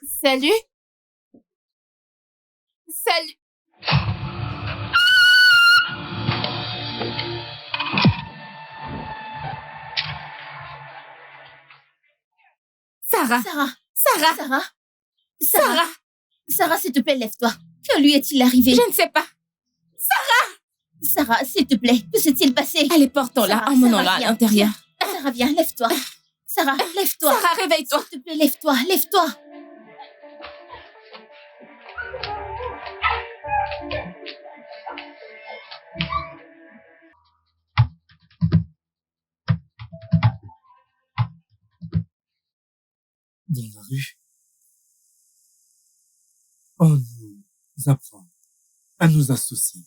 Salut. Salut. Sarah. Sarah. Sarah. Sarah. Sarah. Sarah, s'il te plaît, lève-toi. Que lui est-il arrivé? Je ne sais pas. Sarah, s'il te plaît, que s'est-il passé? Allez, portons-la, Sarah, emmenons-la Sarah, à viens. l'intérieur. Sarah, viens, lève-toi. Sarah, lève-toi. Sarah, réveille-toi. S'il te plaît, lève-toi, lève-toi. Dans la rue, on nous apprend à nous associer,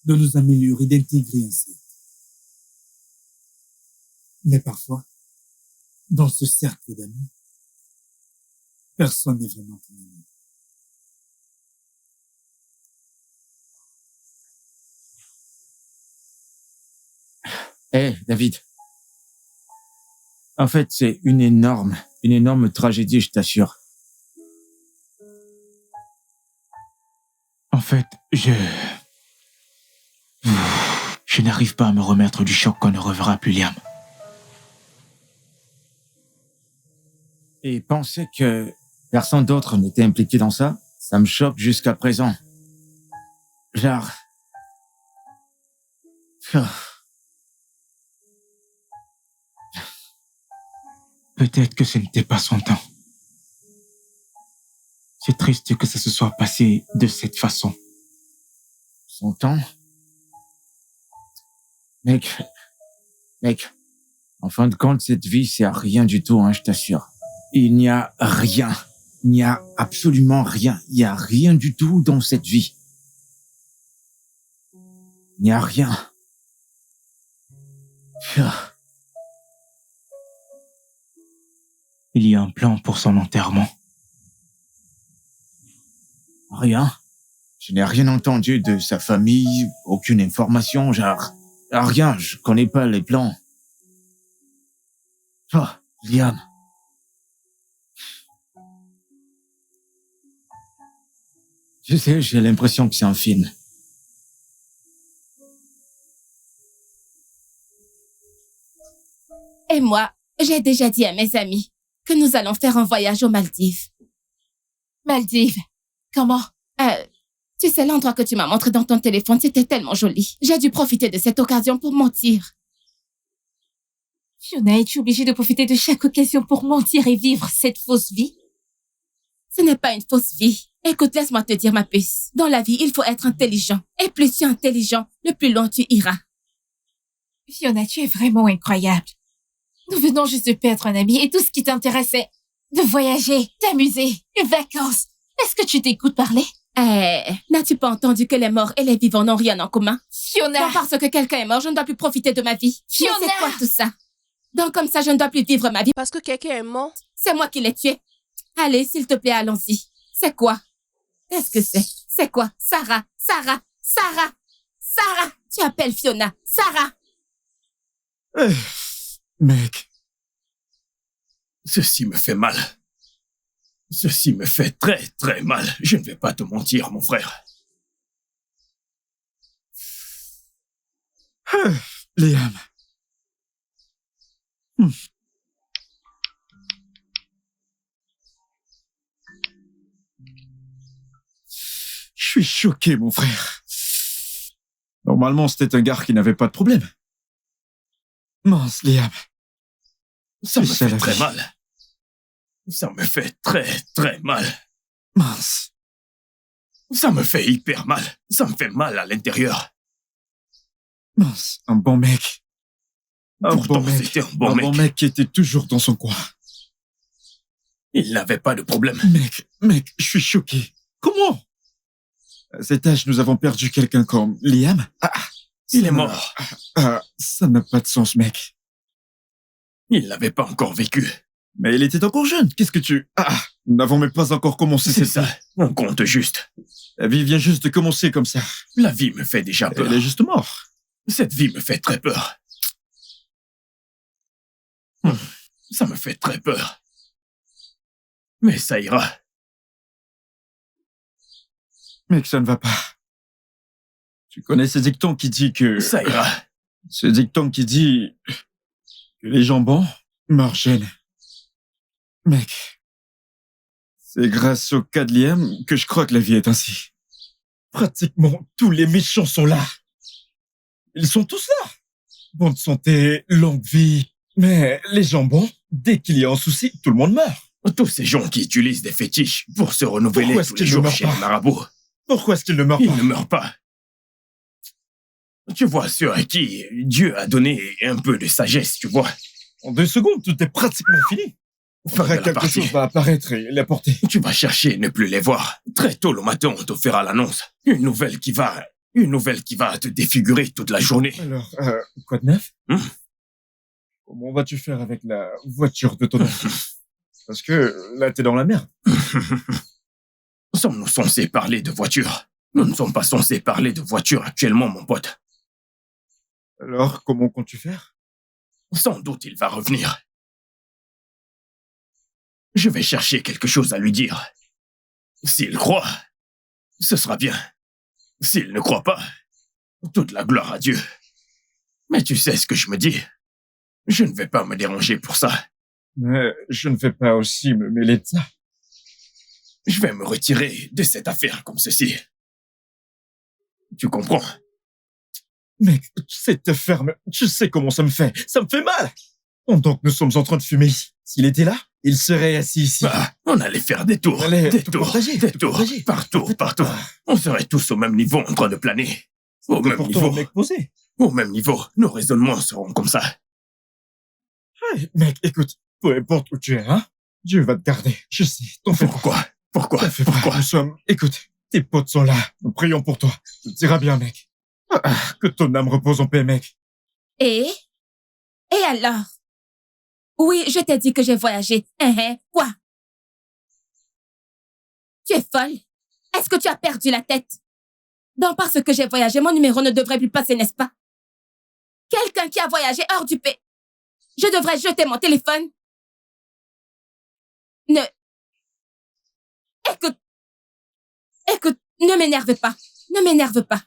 de nous améliorer, d'intégrer un cercle. Mais parfois, dans ce cercle d'amis, personne n'est vraiment ton ami. David. En fait, c'est une énorme tragédie, je t'assure. En fait, je n'arrive pas à me remettre du choc qu'on ne reverra plus Liam. Et penser que personne d'autre n'était impliqué dans ça, ça me choque jusqu'à présent. Genre... Peut-être que ce n'était pas son temps. C'est triste que ça se soit passé de cette façon. Son temps? Mec, en fin de compte, cette vie, c'est à rien du tout, je t'assure. Il n'y a rien. Il n'y a absolument rien. Il n'y a rien du tout dans cette vie. Il n'y a rien. Il y a un plan pour son enterrement. Rien. Je n'ai rien entendu de sa famille, aucune information, genre... Rien, je connais pas les plans. Liam. Je sais, j'ai l'impression que c'est un film. Et moi, j'ai déjà dit à mes amis que nous allons faire un voyage aux Maldives. Maldives? Comment? Tu sais, l'endroit que tu m'as montré dans ton téléphone, c'était tellement joli. J'ai dû profiter de cette occasion pour mentir. Fiona, es-tu obligée de profiter de chaque occasion pour mentir et vivre cette fausse vie? Ce n'est pas une fausse vie. Écoute, laisse-moi te dire, ma puce. Dans la vie, il faut être intelligent. Et plus tu es intelligent, le plus loin tu iras. Fiona, tu es vraiment incroyable. Nous venons juste de perdre un ami et tout ce qui t'intéressait, de voyager, t'amuser, une vacance. Est-ce que tu t'écoutes parler? N'as-tu pas entendu que les morts et les vivants n'ont rien en commun? Fiona! Donc parce que quelqu'un est mort, je ne dois plus profiter de ma vie. Fiona! Mais c'est quoi tout ça? Donc comme ça, je ne dois plus vivre ma vie. Parce que quelqu'un est mort? C'est moi qui l'ai tué. Allez, s'il te plaît, allons-y. C'est quoi? Qu'est-ce que c'est? C'est quoi? Sarah! Tu appelles Fiona. Sarah! Mec, ceci me fait mal. Ceci me fait très, très mal. Je ne vais pas te mentir, mon frère. Liam. Je suis choqué, mon frère. Normalement, c'était un gars qui n'avait pas de problème. Mince, Liam. Ça me C'est fait la très vie. mal. Ça me fait très, très mal. Mince. Ça me fait hyper mal. Ça me fait mal à l'intérieur. Mince. Un bon mec. Un Pourtant, bon mec. c'était un bon Un bon mec. mec qui était toujours dans son coin. Il n'avait pas de problème. Mec, je suis choqué. Comment? À cet âge, nous avons perdu quelqu'un comme Liam. Il est mort. Ça n'a pas de sens, mec. Il n'avait pas encore vécu. Mais il était encore jeune. Qu'est-ce que tu... nous n'avons même pas encore commencé C'est cette ça. On compte juste. La vie vient juste de commencer comme ça. La vie me fait déjà peur. Elle est juste morte. Cette vie me fait très peur. Ça me fait très peur. Mais ça ira. Mec, ça ne va pas. Tu connais ce dicton qui dit que... Ça ira. Ce dicton qui dit que les jambons meurent jeunes. Mec, c'est grâce au 4e que je crois que la vie est ainsi. Pratiquement tous les méchants sont là. Ils sont tous là. Bonne santé, longue vie. Mais les jambons, dès qu'il y a un souci, tout le monde meurt. Tous ces gens qui utilisent des fétiches pour se renouveler Pourquoi est-ce tous les qu'ils ne jours meurent chez pas les marabouts. Pourquoi est-ce qu'ils ne meurent Ils pas? ne meurent pas. Tu vois, ceux à qui Dieu a donné un peu de sagesse, tu vois. En 2 secondes, tout est pratiquement fini. Fin de la Quelque partie. chose va apparaître et l'apporter. Tu vas chercher ne plus les voir. Très tôt le matin, on te fera l'annonce. Une nouvelle qui va te défigurer toute la journée. Alors, quoi de neuf? Hmm. Comment vas-tu faire avec la voiture de ton oncle? Parce que là, t'es dans la merde. Sommes-nous censés parler de voiture? Nous ne sommes pas censés parler de voiture actuellement, mon pote. Alors, comment comptes-tu faire? Sans doute il va revenir. Je vais chercher quelque chose à lui dire. S'il croit, ce sera bien. S'il ne croit pas, toute la gloire à Dieu. Mais tu sais ce que je me dis. Je ne vais pas me déranger pour ça. Mais je ne vais pas aussi me mêler de ça. Je vais me retirer de cette affaire comme ceci. Tu comprends? Mec, tu sais te ferme. Tu sais comment ça me fait. Ça me fait mal. Pendant que nous sommes en train de fumer ici. S'il était là, il serait assis ici. Bah, on allait faire des tours, On allait des tout tours, partager, des tout tours, partager. partout, partout. On serait tous au même niveau en train de planer. Au C'est même pourtant niveau. un mec posé. Au même niveau. Nos raisonnements seront comme ça. Hey, mec, écoute. Peu importe où tu es, hein. Dieu va te garder. Je sais. T'en fais pas. Pourquoi? Pourquoi? T'en fais pas. Pourquoi? Nous sommes... Écoute, tes potes sont là. Nous prions pour toi. Tout ira bien, mec. Que ton âme repose en paix, mec. Et alors? Oui, je t'ai dit que j'ai voyagé. Quoi? Tu es folle? Est-ce que tu as perdu la tête? Donc, parce que j'ai voyagé, mon numéro ne devrait plus passer, n'est-ce pas? Quelqu'un qui a voyagé hors du pays. Je devrais jeter mon téléphone. Écoute, ne m'énerve pas. Ne m'énerve pas.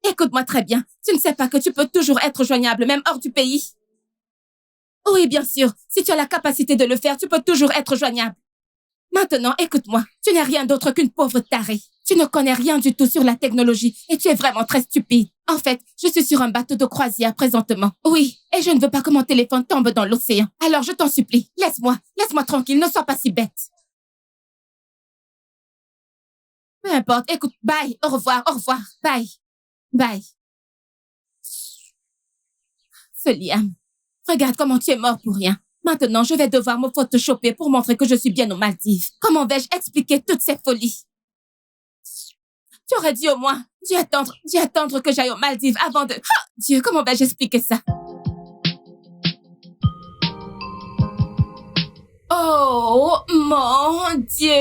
Écoute-moi très bien. Tu ne sais pas que tu peux toujours être joignable, même hors du pays? Oui, bien sûr. Si tu as la capacité de le faire, tu peux toujours être joignable. Maintenant, écoute-moi. Tu n'es rien d'autre qu'une pauvre tarée. Tu ne connais rien du tout sur la technologie et tu es vraiment très stupide. En fait, je suis sur un bateau de croisière présentement. Oui, et je ne veux pas que mon téléphone tombe dans l'océan. Alors, je t'en supplie, laisse-moi tranquille, ne sois pas si bête. Peu importe, écoute, bye, au revoir, bye. Bye. Ce Liam, regarde comment tu es mort pour rien. Maintenant, je vais devoir me photoshopper pour montrer que je suis bien aux Maldives. Comment vais-je expliquer toutes ces folies? Tu aurais dû au moins dû attendre que j'aille aux Maldives avant de... Oh, Dieu, comment vais-je expliquer ça? Oh, mon Dieu!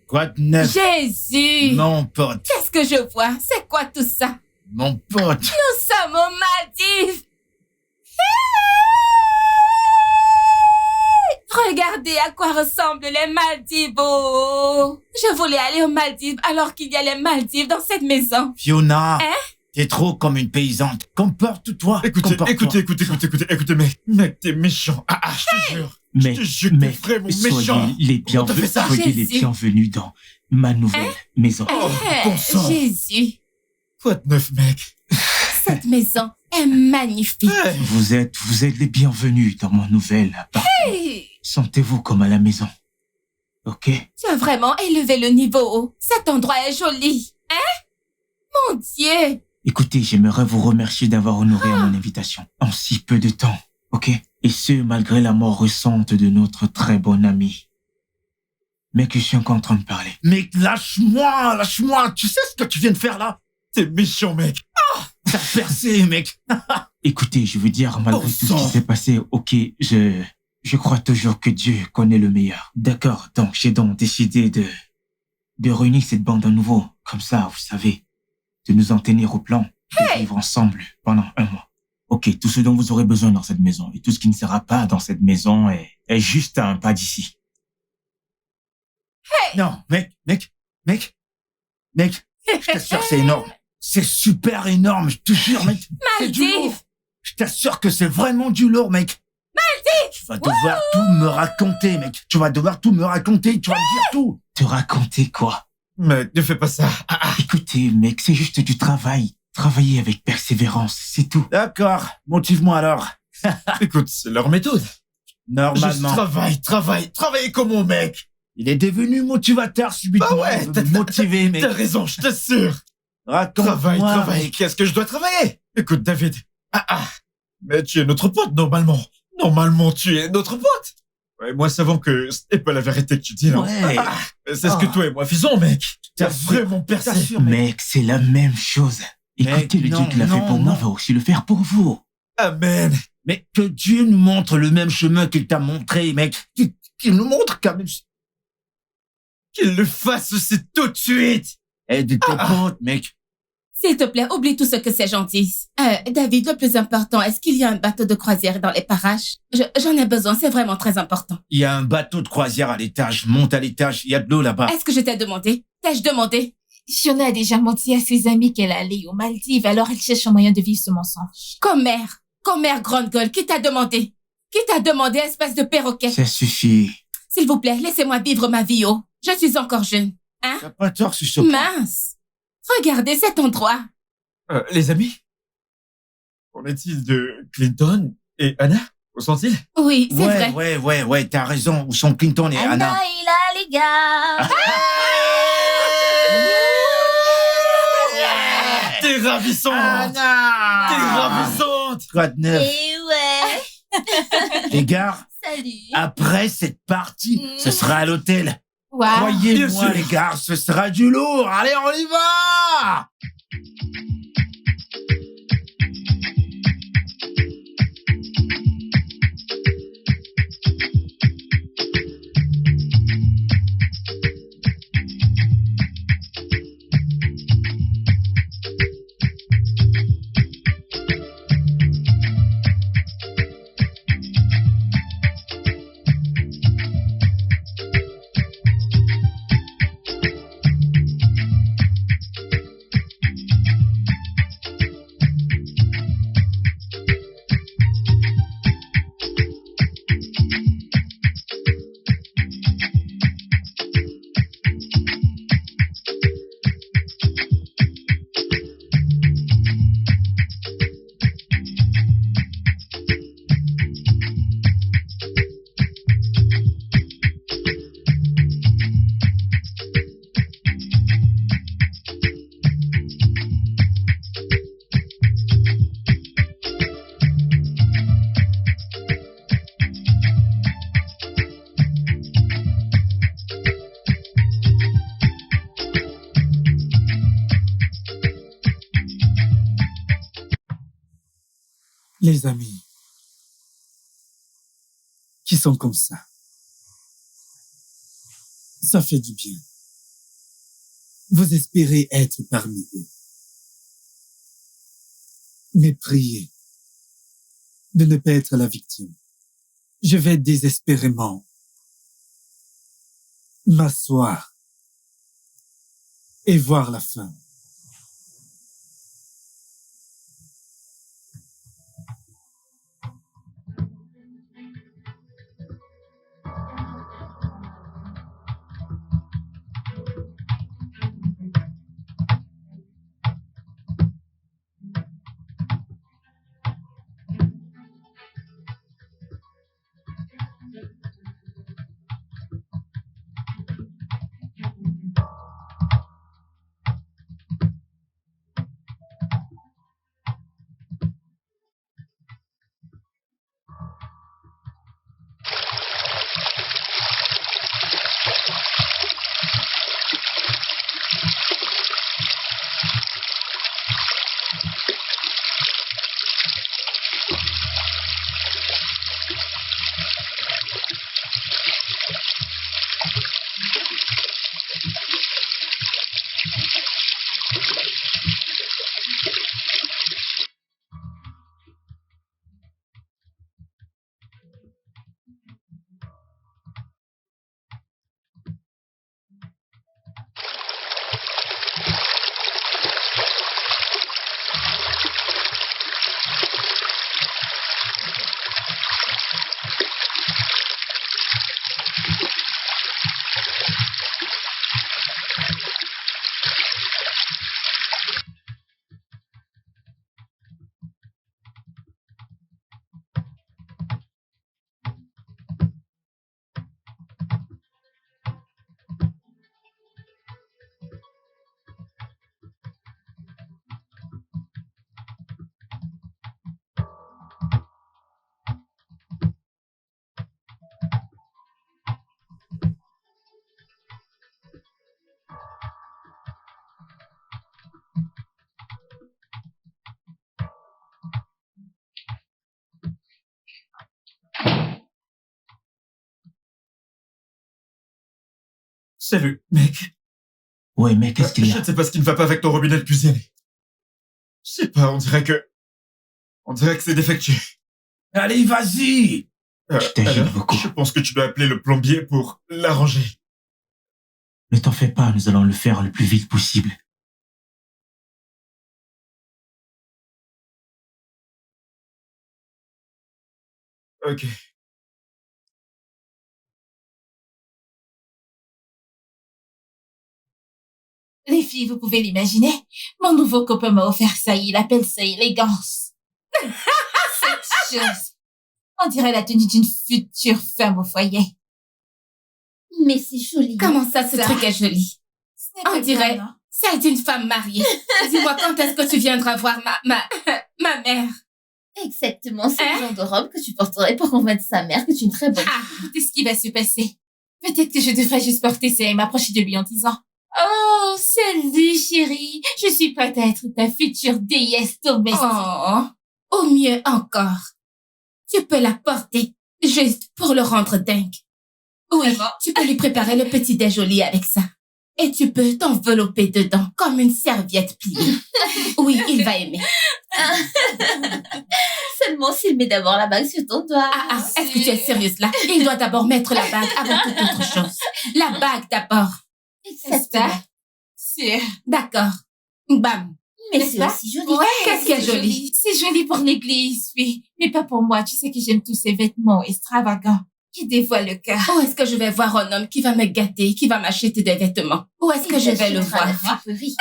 Quoi de neuf? Jésus! Mon pote, Qu'est-ce que je vois? C'est quoi tout ça? mon pote. Nous sommes aux Maldives! Regardez à quoi ressemblent les Maldives. Oh. Je voulais aller aux Maldives alors qu'il y a les Maldives dans cette maison. Fiona, Hein? t'es trop comme une paysante. Comporte-toi. Écoutez, mec, t'es méchant. Je te jure. Mais, Je te jure que t'es vraiment méchant. soyez les Pourquoi t'as fait ça? bienvenus, Jésus. bienvenus dans ma nouvelle maison. bon sang. Jésus, Quoi de neuf, mec? cette maison est magnifique. Hey. Vous êtes les bienvenus dans mon nouvel appart. Hey, Sentez-vous comme à la maison. Ok? tu as vraiment élevé le niveau. Cet endroit est joli. Mon Dieu. Écoutez, j'aimerais vous remercier d'avoir honoré à mon invitation en si peu de temps. Ok? Et ce, malgré la mort récente de notre très bon ami. Mec, je suis encore en train de parler. Mec, lâche-moi. Tu sais ce que tu viens de faire là? T'es méchant, mec. T'as percé, mec. Écoutez, je veux dire, malgré Bon tout ce sang. qui s'est passé, ok, je crois toujours que Dieu connaît le meilleur. D'accord, donc j'ai donc décidé de réunir cette bande à nouveau. Comme ça, vous savez, de nous en tenir au plan, de vivre ensemble pendant 1 mois. Ok, tout ce dont vous aurez besoin dans cette maison et tout ce qui ne sera pas dans cette maison est juste à un pas d'ici. Non, mec, je t'assure, c'est énorme. C'est super énorme, je te jure, mec. C'est du lourd. Maldives! Je t'assure que c'est vraiment du lourd, mec. Tu vas devoir tout me raconter, mec. Tu vas devoir tout me raconter, tu vas me dire tout. Te raconter quoi? Mec, ne fais pas ça. Écoutez, mec, c'est juste du travail. Travailler avec persévérance, c'est tout. D'accord, motive-moi alors. Écoute, c'est leur méthode. Normalement, Juste travailler comment, mec? il est devenu motivateur subitement. Bah ouais, Il veut me motiver, mec. T'as raison, je t'assure. Raconte-moi, Travaille. mec. Qu'est-ce que je dois travailler? Écoute, David. Mais tu es notre pote, normalement. Normalement, tu es notre pote. Ouais, moi, savons que ce n'est pas la vérité que tu dis, là. Ouais. C'est ce que toi et moi faisons, mec. T'as T'assure, vraiment percé. t'assure, mec. Mec, c'est la même chose. Écoutez, le Dieu non, qui l'a fait non, pour moi non. va aussi le faire pour vous. Amen. Mais que Dieu nous montre le même chemin qu'il t'a montré, mec. Qu'il nous montre quand même. Qu'il le fasse aussi tout de suite. Aide tes potes, mec. S'il te plaît, oublie tout ce que ces gens disent. David, le plus important, est-ce qu'il y a un bateau de croisière dans les parages? J'en ai besoin, c'est vraiment très important. Il y a un bateau de croisière à l'étage. Monte à l'étage, il y a de l'eau là-bas. Est-ce que je t'ai demandé? T'ai-je demandé? Fiona a déjà menti à ses amis qu'elle allait aux Maldives, alors elle cherche un moyen de vivre ce mensonge. Commère, grande gueule, qui t'a demandé? Qui t'a demandé, espèce de perroquet? Ça suffit. S'il vous plaît, laissez-moi vivre ma vie, oh. Je suis encore jeune. T'as pas tort sur ce point. Mince. Regardez cet endroit. Les amis? Qu'en est-il de Clinton et Anna? Où sont-ils? Oui, c'est vrai. Ouais, t'as raison. Où sont Clinton et Anna? il a les gars. T'es ravissante! T'es ravissante! Quoi de neuf? Et ouais. Les gars, Salut. après cette partie, ce sera à l'hôtel. Waouh. Bien Croyez-moi, sûr. les gars, ce sera du lourd. Allez, on y va! Les amis qui sont comme ça fait du bien. Vous espérez être parmi eux. Mais priez de ne pas être la victime. Je vais désespérément m'asseoir et voir la fin. Salut, mec. Ouais, mais qu'est-ce qu'il y Je a? ne sais pas ce qui ne va pas avec ton robinet de cuisine. Je sais pas, on dirait que c'est défectueux. Allez, vas-y. Je t'ajoute Alors, beaucoup. je pense que tu dois appeler le plombier pour l'arranger. Ne t'en fais pas, nous allons le faire le plus vite possible. Ok. Les filles, vous pouvez l'imaginer. Mon nouveau copain m'a offert ça, il appelle ça élégance. Cette chose. On dirait la tenue d'une future femme au foyer. Mais c'est joli. Comment ça, ce truc est joli? Ce n'est pas On dirait bien, non? celle d'une femme mariée. Dis-moi, quand est-ce que tu viendras voir ma mère? Exactement, c'est le genre de robe que tu porterais pour convaincre sa mère que tu es une très bonne. Ah, écoutez ce qui va se passer. Peut-être que je devrais juste porter ça et m'approcher de lui en disant « Oh, salut chérie, je suis prête à être ta future déesse domestique. » Oh, au mieux encore. Tu peux la porter, juste pour le rendre dingue. Oui, Vraiment? tu peux lui préparer le petit déj au lit avec ça. Et tu peux t'envelopper dedans comme une serviette pliée. Oui, il va aimer. Seulement s'il met d'abord la bague sur ton doigt. Est-ce que tu es sérieuse là? Il doit d'abord mettre la bague avant toute autre chose. La bague d'abord. Exactement. Sûr. D'accord. Bam. Mais N'est-ce c'est pas? aussi joli. Ouais, Qu'est-ce qui est c'est joli? C'est joli pour l'église, oui. Mais pas pour moi. Tu sais que j'aime tous ces vêtements extravagants qui dévoilent le cœur. Où est-ce que je vais voir un homme qui va me gâter, qui va m'acheter des vêtements? Où est-ce que je vais le voir? La friperie.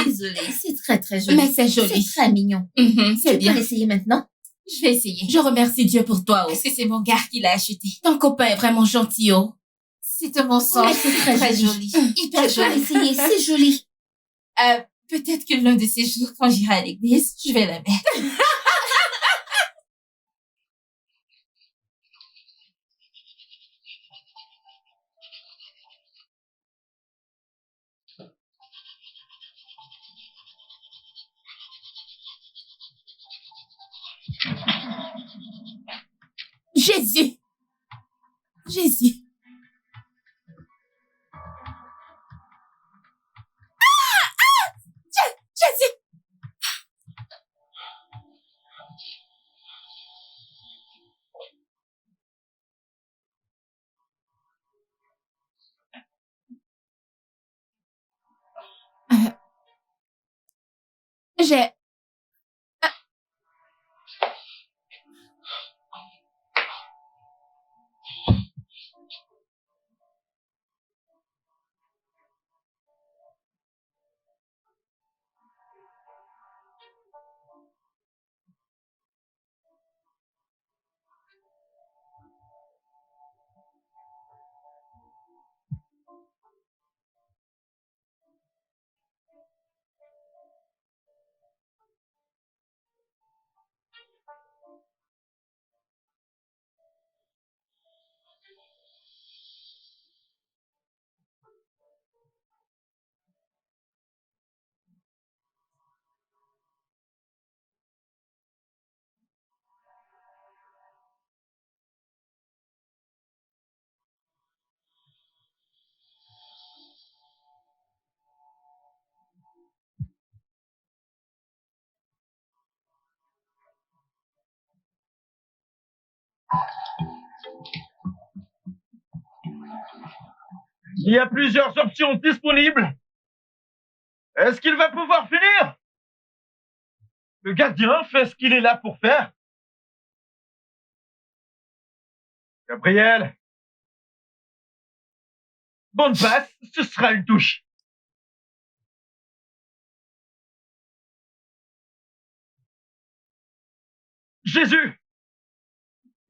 Désolée, c'est très très joli. Mais c'est joli. C'est très mignon. C'est Tu bien. peux l'essayer maintenant? Je vais essayer. Je remercie Dieu pour toi. Est-ce que c'est mon gars qui l'a acheté? Ton copain est vraiment gentil, oh. C'est un mensonge. Mais c'est très joli. Hyper Tu peux joli. l'essayer, c'est joli. Peut-être que l'un de ces jours, quand j'irai à l'église, je vais la mettre. Jésus. Jésus. Jésus. J'ai... Il y a plusieurs options disponibles. Est-ce qu'il va pouvoir finir? Le gardien fait ce qu'il est là pour faire. Gabriel. Bonne passe, ce sera une touche. Jésus.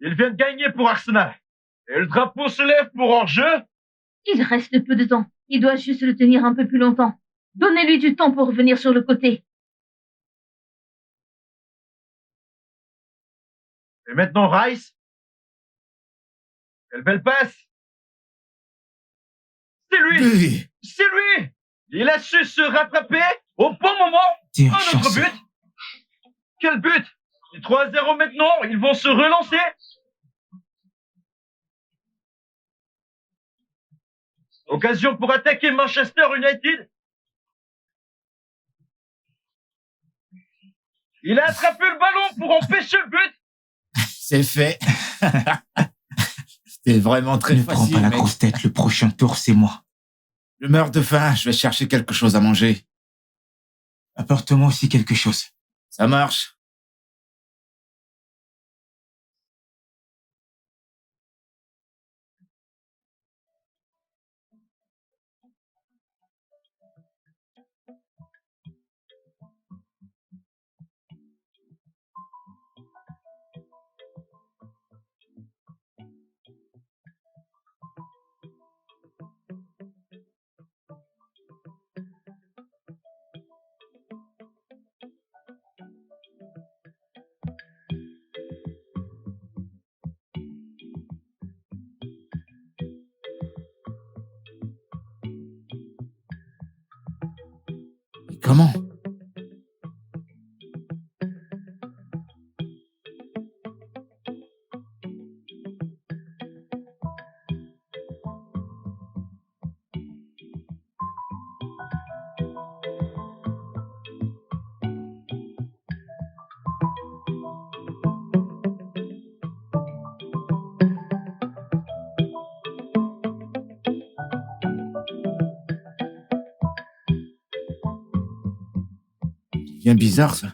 Il vient de gagner pour Arsenal. Et le drapeau se lève pour hors-jeu. Il reste peu de temps. Il doit juste le tenir un peu plus longtemps. Donnez-lui du temps pour revenir sur le côté. Et maintenant Rice. Quelle belle passe. C'est lui. Oui. C'est lui. Il a su se rattraper au bon moment. T'es un Un autre chanceux. but. Quel but. C'est 3-0 maintenant. Ils vont se relancer. Occasion pour attaquer Manchester United. Il a attrapé le ballon pour empêcher le but. C'est fait. C'était vraiment très Ne facile, prends pas la mec. grosse tête, le prochain tour, c'est moi. Je meurs de faim, je vais chercher quelque chose à manger. Apporte-moi aussi quelque chose. Ça marche. Mais comment? Bien bizarre, ça.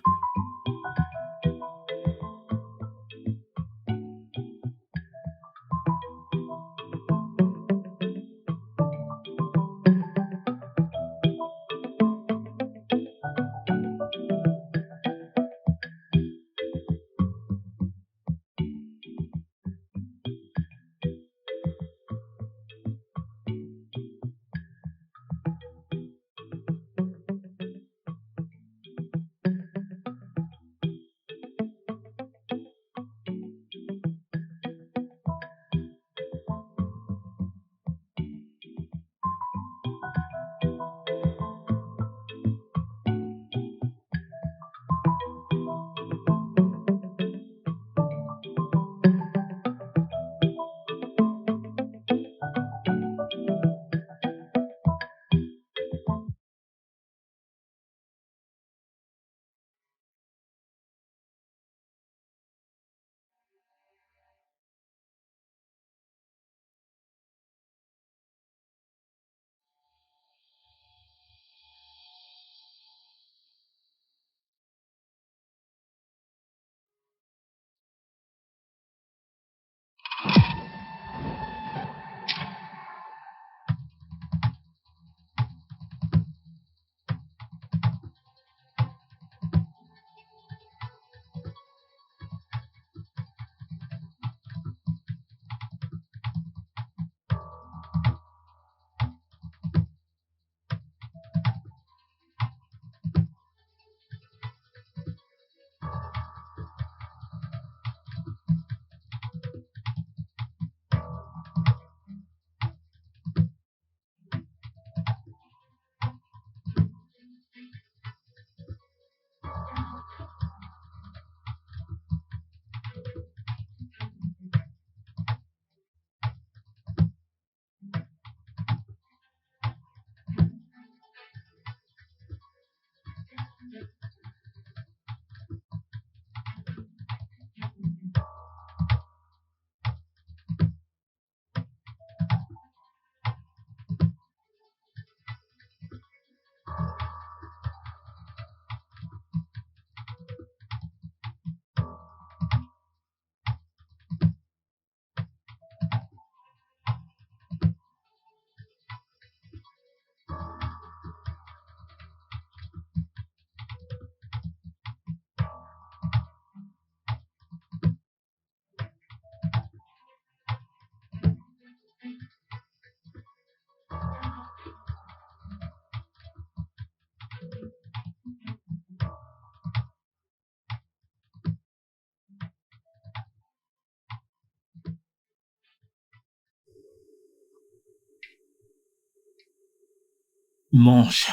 Mange.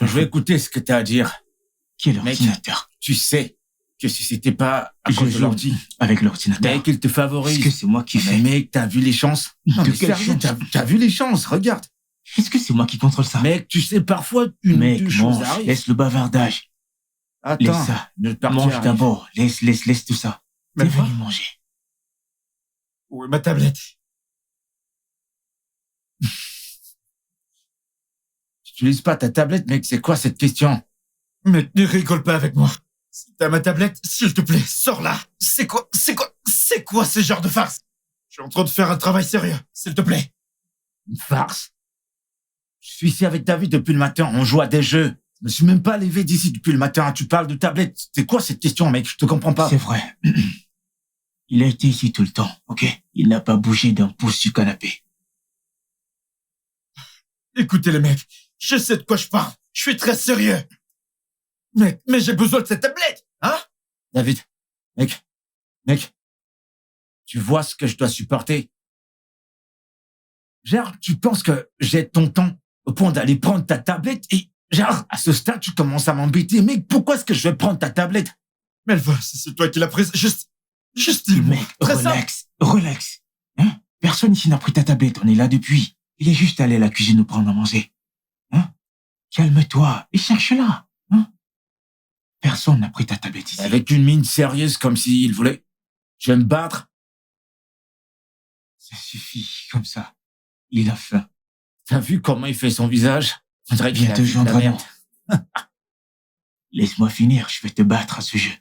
Je vais écouter ce que t'as à dire. Quel Mec, ordinateur? tu sais que si c'était pas à Je cause de joue l'ordi, avec l'ordinateur. mec, il te favorise. Est-ce que c'est moi qui Mais fais? mec, t'as vu les chances? Non, De mais quelle sérieux, chance? t'as vu les chances? Regarde. Est-ce que c'est moi qui contrôle ça? Mec, tu sais, parfois, une Mec, ou deux choses mange, arrivent. laisse le bavardage. Attends, Laisse ça. notre partie Mange arrive. d'abord. Laisse tout ça. T'es Melva, venu manger. où est ma tablette? Tu n'utilises pas ta tablette, mec, c'est quoi cette question? Mec, ne rigole pas avec moi. Si t'as ma tablette, s'il te plaît, sors là. C'est quoi ce genre de farce? Je suis en train de faire un travail sérieux, s'il te plaît. Une farce? Je suis ici avec David depuis le matin, on joue à des jeux. Je me suis même pas levé d'ici depuis le matin, tu parles de tablette. C'est quoi cette question, mec? Je te comprends pas. C'est vrai. Il a été ici tout le temps, ok? Il n'a pas bougé d'un pouce du canapé. Écoutez les mecs, je sais de quoi je parle. Je suis très sérieux. Mais j'ai besoin de cette tablette, hein? David, mec, tu vois ce que je dois supporter? Genre, tu penses que j'ai ton temps au point d'aller prendre ta tablette et, genre, à ce stade, tu commences à m'embêter. Mec, pourquoi est-ce que je vais prendre ta tablette? Melva, c'est toi qui l'as prise. Juste dis-moi. Mec, Très simple. relax. Hein? Personne ici n'a pris ta tablette, on est là depuis. Il est juste allé à la cuisine nous prendre à manger. Hein? Calme-toi et cherche-la. Hein? Personne n'a pris ta tablette ici. Avec une mine sérieuse comme s'il voulait. Je vais me battre. Ça suffit, comme ça. Il a faim. T'as vu comment il fait son visage? On dirait qu'il Viens a te vu de joindre la à nous. merde. Laisse-moi finir, je vais te battre à ce jeu.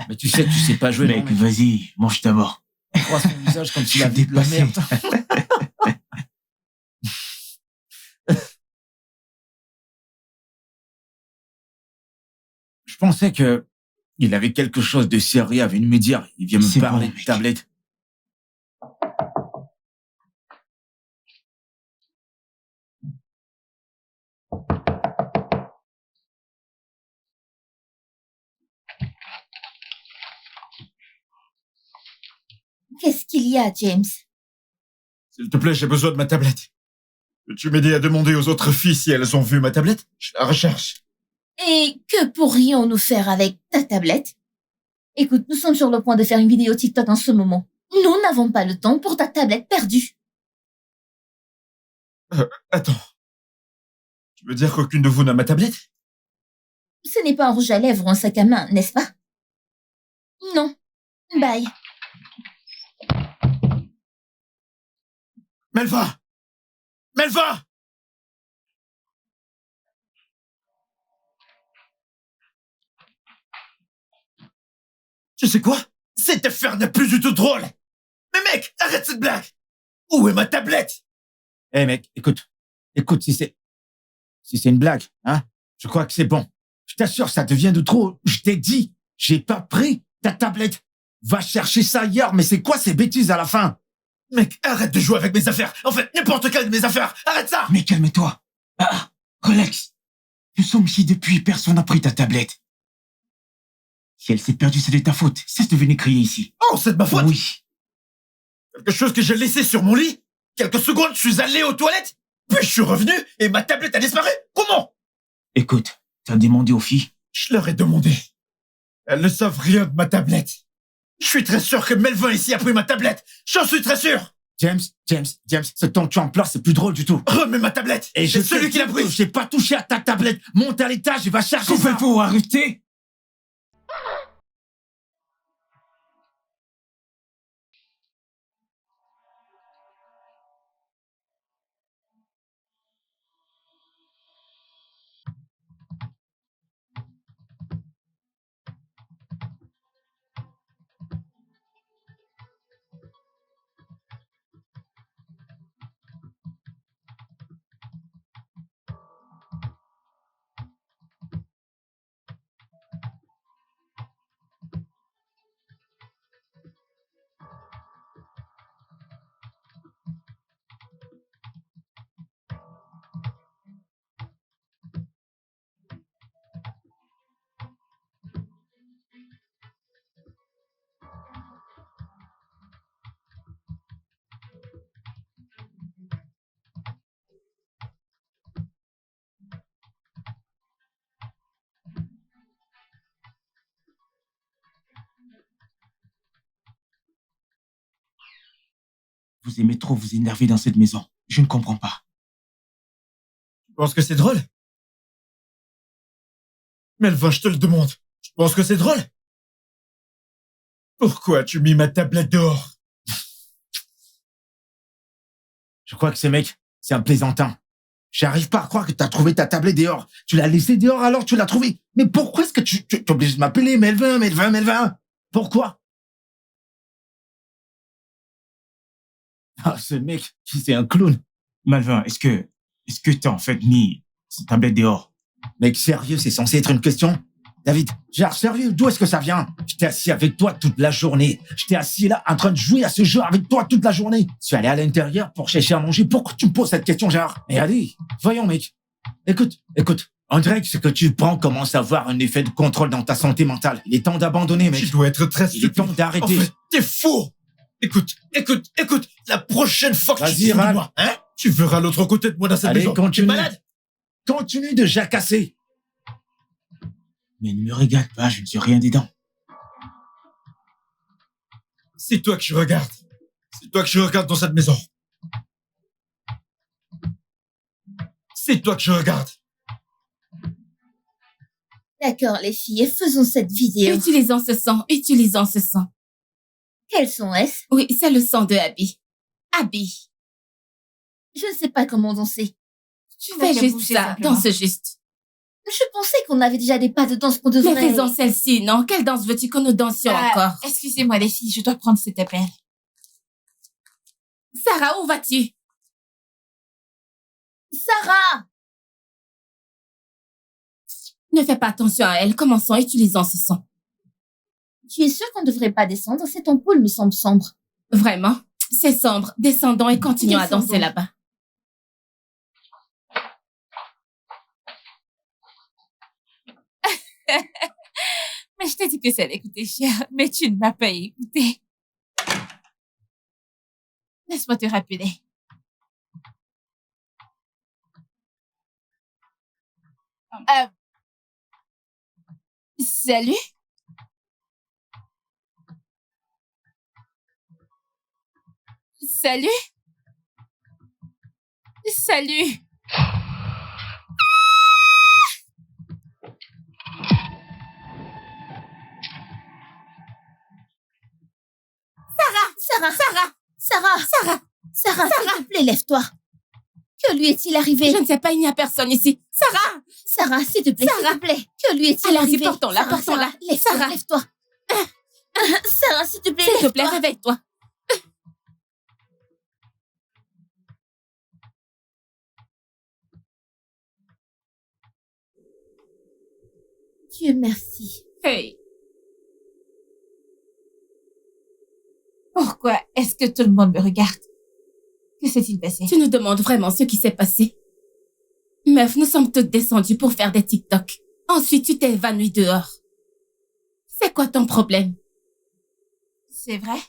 Mais tu sais pas jouer, Mec, non, mec. vas-y, mange d'abord. Il voit son visage comme s'il Je a vu de la dépassé. merde. Je pensais que il avait quelque chose de sérieux à venir me dire. Il vient me C'est parler bon, de mec. tablette. Qu'est-ce qu'il y a, James? S'il te plaît, j'ai besoin de ma tablette. Peux-tu m'aider à demander aux autres filles si elles ont vu ma tablette? Je la recherche. Et que pourrions-nous faire avec ta tablette? Écoute, nous sommes sur le point de faire une vidéo TikTok en ce moment. Nous n'avons pas le temps pour ta tablette perdue. Attends. Tu veux dire qu'aucune de vous n'a ma tablette? Ce n'est pas un rouge à lèvres ou un sac à main, n'est-ce pas? Non. Bye. Melva! Melva! Tu sais quoi? Cette affaire n'est plus du tout drôle! Mais mec, arrête cette blague! Où est ma tablette? Eh mec, écoute, si c'est une blague, hein, je crois que c'est bon. Je t'assure, ça devient de trop. Je t'ai dit, j'ai pas pris ta tablette. Va chercher ça ailleurs, mais c'est quoi ces bêtises à la fin? Mec, arrête de jouer avec mes affaires! En fait, n'importe quelle de mes affaires! Arrête ça! Mais calme-toi. Relax. Nous sommes ici depuis, personne n'a pris ta tablette. Si elle s'est perdue, c'est de ta faute. Cesse de venir crier ici. Oh, c'est de ma faute! Oui. Quelque chose que j'ai laissé sur mon lit? Quelques secondes, je suis allé aux toilettes, puis je suis revenu et ma tablette a disparu? Comment? Écoute, t'as demandé aux filles? Je leur ai demandé. Elles ne savent rien de ma tablette. Je suis très sûr que Melvin ici a pris ma tablette. J'en suis très sûr. James, ce temps que tu emploies, c'est plus drôle du tout. Remets ma tablette. Et c'est celui qui l'a prise. J'ai pas touché à ta tablette. Monte à l'étage et va chercher ça. Pouvez-vous arrêter? Vous aimez trop vous énerver dans cette maison. Je ne comprends pas. penses que c'est drôle? Melvin, je te le demande. Tu penses que c'est drôle? Pourquoi as-tu mis ma tablette dehors? Je crois que ce mec, c'est un plaisantin. J'arrive pas à croire que t'as trouvé ta tablette dehors. Tu l'as laissée dehors alors tu l'as trouvée. Mais pourquoi est-ce que tu es obligé de m'appeler Melvin? Pourquoi? Ah, ce mec, c'est un clown. Malvin, est-ce que t'as en fait mis cette tablette dehors? Mec, sérieux, c'est censé être une question? David, genre, sérieux, d'où est-ce que ça vient? J'étais assis avec toi toute la journée. J'étais assis là, en train de jouer à ce jeu avec toi toute la journée. Je suis allé à l'intérieur pour chercher à manger. Pourquoi tu me poses cette question, genre? Mais allez, voyons, mec. Écoute. On dirait que ce que tu prends commence à avoir un effet de contrôle dans ta santé mentale. Il est temps d'abandonner, mec. Tu dois être très Il est temps stupide. d'arrêter. En fait, t'es fou. Écoute. La prochaine fois que Vas-y, tu te de râle. moi, hein, tu verras l'autre côté de moi dans cette Allez, maison. continue. Tu es malade? Continue de jacasser. Mais ne me regarde pas, je ne suis rien dedans. C'est toi que je regarde. C'est toi que je regarde dans cette maison. C'est toi que je regarde. D'accord, les filles, faisons cette vidéo. Utilisons ce sang. Quels sont est-ce? Oui, c'est le sang de Abby. Abby, Je ne sais pas comment danser. tu n'as fais qu'à juste bouger ça, simplement. danse juste. Je pensais qu'on avait déjà des pas de danse qu'on Mais devrait... faisons celle-ci, non? Quelle danse veux-tu que nous dansions encore? Excusez-moi, les filles, je dois prendre cet appel. Sarah, où vas-tu? Sarah! Ne fais pas attention à elle, commençons, utilisons ce sang. Tu es sûre qu'on ne devrait pas descendre? Cette ampoule me semble sombre. Vraiment? C'est sombre, descendons et continuons à Descendons. danser là-bas. Mais je t'ai dit que ça allait coûter cher, mais tu ne m'as pas écouté. Laisse-moi te rappeler. Salut? Salut? Salut? Sarah, s'il te plaît, lève-toi. Que lui est-il arrivé? Je ne sais pas, il n'y a personne ici. Sarah! Sarah, s'il te plaît, Sarah. s'il te plaît. Que lui est-il Allons-y, arrivé? portons-la, Sarah, portons-la. Lève-toi, Sarah. lève-toi. Sarah, s'il te plaît, S'il te lève-toi. plaît, réveille-toi. Dieu merci. Hey. Pourquoi est-ce que tout le monde me regarde? Que s'est-il passé? Tu nous demandes vraiment ce qui s'est passé? Meuf, nous sommes toutes descendues pour faire des TikTok. Ensuite, tu t'es évanouie dehors. C'est quoi ton problème? C'est vrai?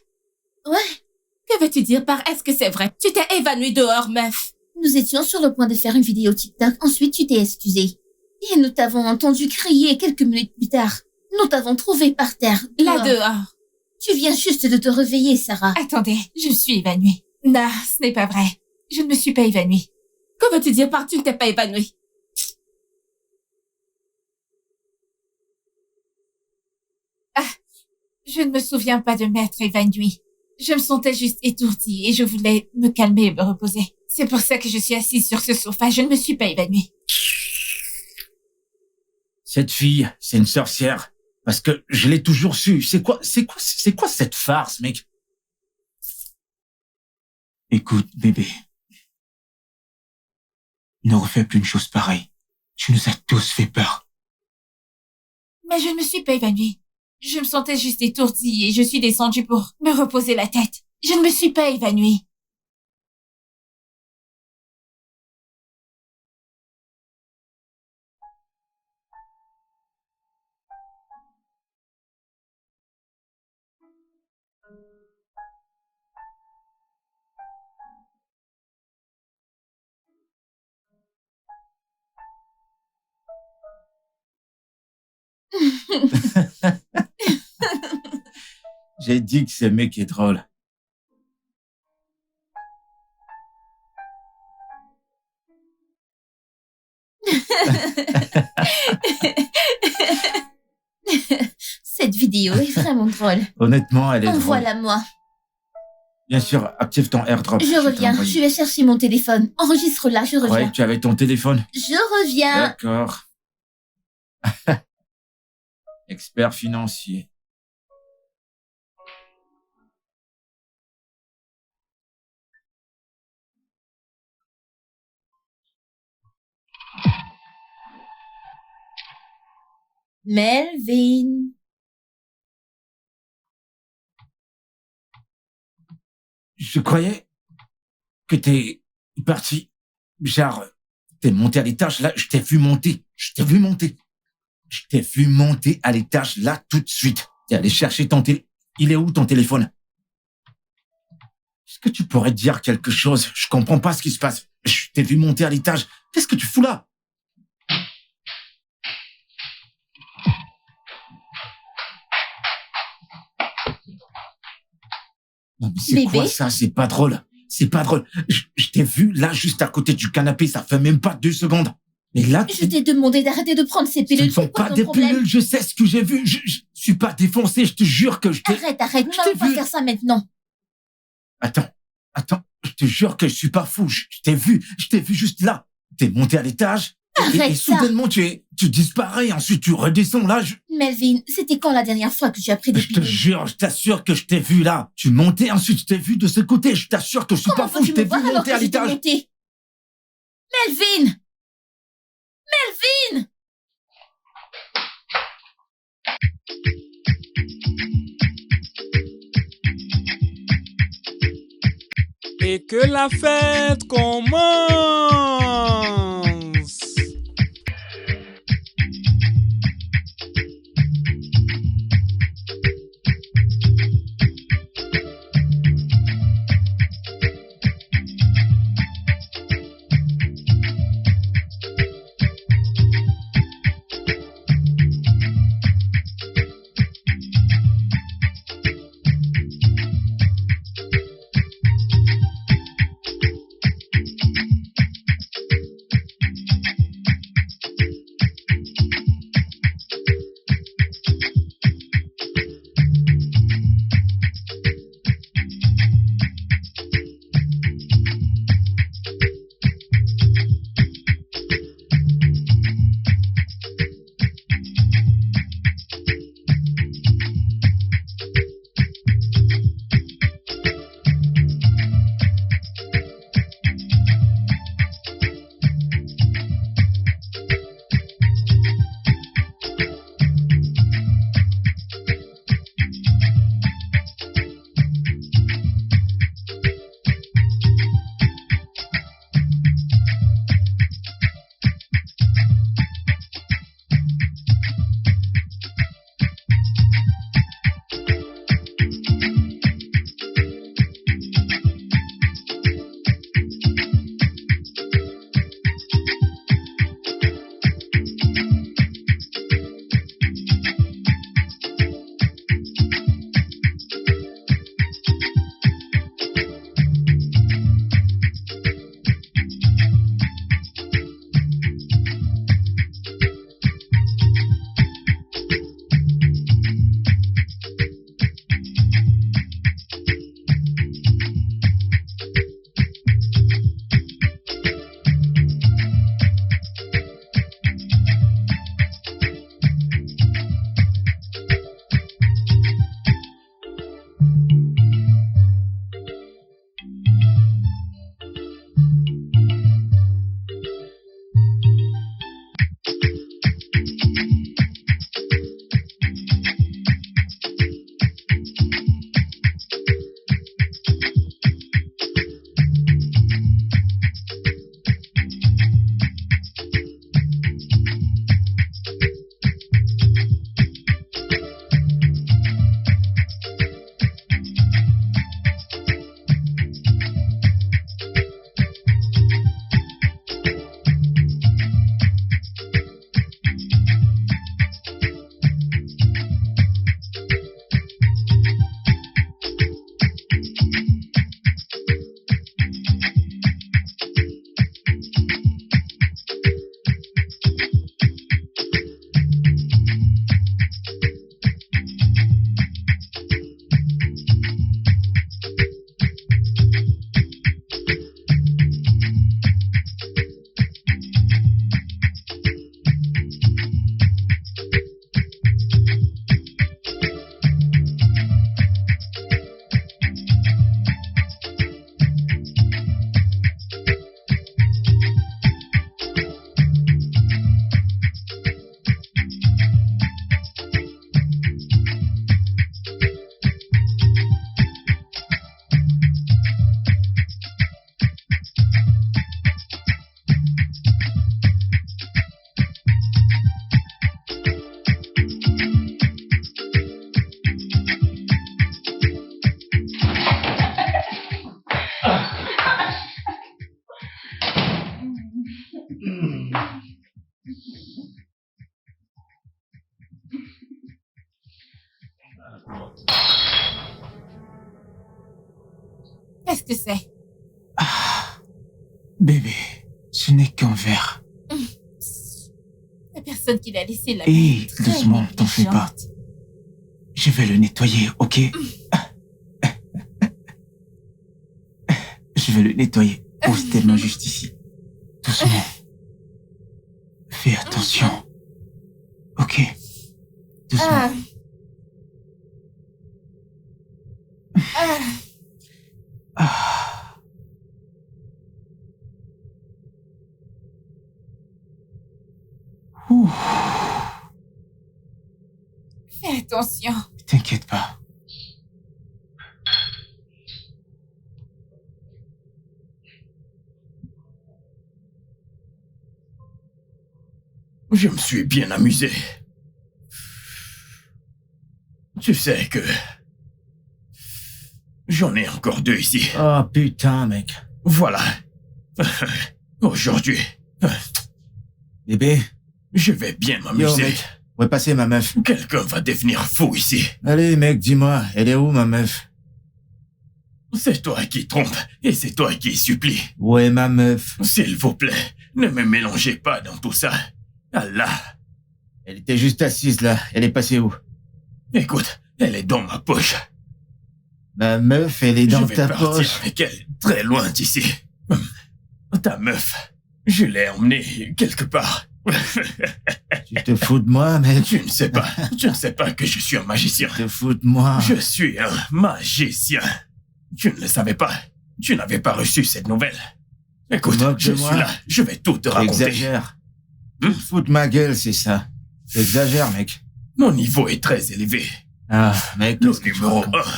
Que veux-tu dire par est-ce que c'est vrai? Tu t'es évanouie dehors, meuf. Nous étions sur le point de faire une vidéo TikTok. Ensuite, tu t'es excusée. Et nous t'avons entendu crier quelques minutes plus tard. Nous t'avons trouvé par terre. Là dehors. Tu viens juste de te réveiller, Sarah. Attendez, je suis évanouie. Non, ce n'est pas vrai. Je ne me suis pas évanouie. Que veux-tu dire par tu ne t'es pas évanouie? Je ne me souviens pas de m'être évanouie. Je me sentais juste étourdie et je voulais me calmer et me reposer. C'est pour ça que je suis assise sur ce sofa. Je ne me suis pas évanouie. Cette fille, c'est une sorcière. Parce que je l'ai toujours su. C'est quoi cette farce, mec? Écoute, bébé. Ne refais plus une chose pareille. Tu nous as tous fait peur. Mais je ne me suis pas évanouie. Je me sentais juste étourdie et je suis descendue pour me reposer la tête. Je ne me suis pas évanouie. J'ai dit que ce mec est drôle. Cette vidéo est vraiment drôle. Honnêtement, elle est drôle. Envoie-la moi. Bien sûr, active ton airdrop. Je t'ai reviens. envoyé. Je vais chercher mon téléphone. Enregistre-la, je Je croyais reviens. que tu avais ton téléphone. Je reviens. D'accord. Expert financier. Melvin. Je croyais que t'es parti. Genre, t'es monté à l'étage, là, je t'ai vu monter. Je t'ai vu monter. Je t'ai vu monter à l'étage, là, tout de suite. T'es allé chercher ton téléphone. Il est où, ton téléphone? Est-ce que tu pourrais dire quelque chose? Je comprends pas ce qui se passe. Je t'ai vu monter à l'étage. Qu'est-ce que tu fous là? Non, mais c'est Bébé? quoi ça? C'est pas drôle. C'est pas drôle. Je t'ai vu là, juste à côté du canapé, ça fait même pas 2 secondes. Mais là, Je t'ai demandé d'arrêter de prendre ces ce pilules. ne sont C'est quoi pas ton des problème? pilules, je sais ce que j'ai vu. Je suis pas défoncé, je te jure que je t'ai... Arrête. Nous Je t'ai n'allons pas vu. faire ça maintenant. Attends, je te jure que je suis pas fou. Je t'ai vu juste là. T'es monté à l'étage. Et Arrête ça. soudainement, tu disparais. Ensuite, tu redescends là. Melvin, c'était quand la dernière fois que tu as pris des Je te pilules? jure, je t'assure que je t'ai vu là. Tu montais, ensuite je t'ai vu de ce côté. Je t'assure que je suis Comment pas fou. Je peux-tu t'ai me voir vu alors monter que à j'étais l'étage. montée? Melvin! Et que la fête commence. Qu'est-ce que c'est? Bébé, ce n'est qu'un verre. La personne qui l'a laissé là. Hé, doucement, t'en fais pas. Je vais le nettoyer, ok? Je vais le nettoyer. Pose tes mains juste ici. Doucement. Fais attention. Ok. Doucement. Ouh. Fais attention. T'inquiète pas. Je me suis bien amusé. Tu sais que... J'en ai encore 2 ici. Oh putain, mec. Voilà. Aujourd'hui... Bébé. Je vais bien Yo, m'amuser. mec. Ouais, passer ma meuf. Quelqu'un va devenir fou ici. Allez, mec, dis-moi, elle est où, ma meuf? C'est toi qui trompe et c'est toi qui supplie. Ouais, ma meuf. S'il vous plaît, ne me mélangez pas dans tout ça. Allah. Elle était juste assise là. Elle est passée où? Écoute, elle est dans ma poche. Ma meuf, elle est dans ta Je vais partir poche. avec elle, très loin d'ici. Ta meuf, je l'ai emmenée quelque part. Tu te fous de moi, mec? Tu ne sais pas que je suis un magicien. Tu te fous de moi? Je suis un magicien. Tu ne le savais pas. Tu n'avais pas reçu cette nouvelle. Écoute, je suis là, je vais tout te raconter. Exagère. Tu te fous de ma gueule, c'est ça. Exagère, mec. Mon niveau est très élevé. Ah, mec, Le qu'est-ce que tu numéro racontes? 1.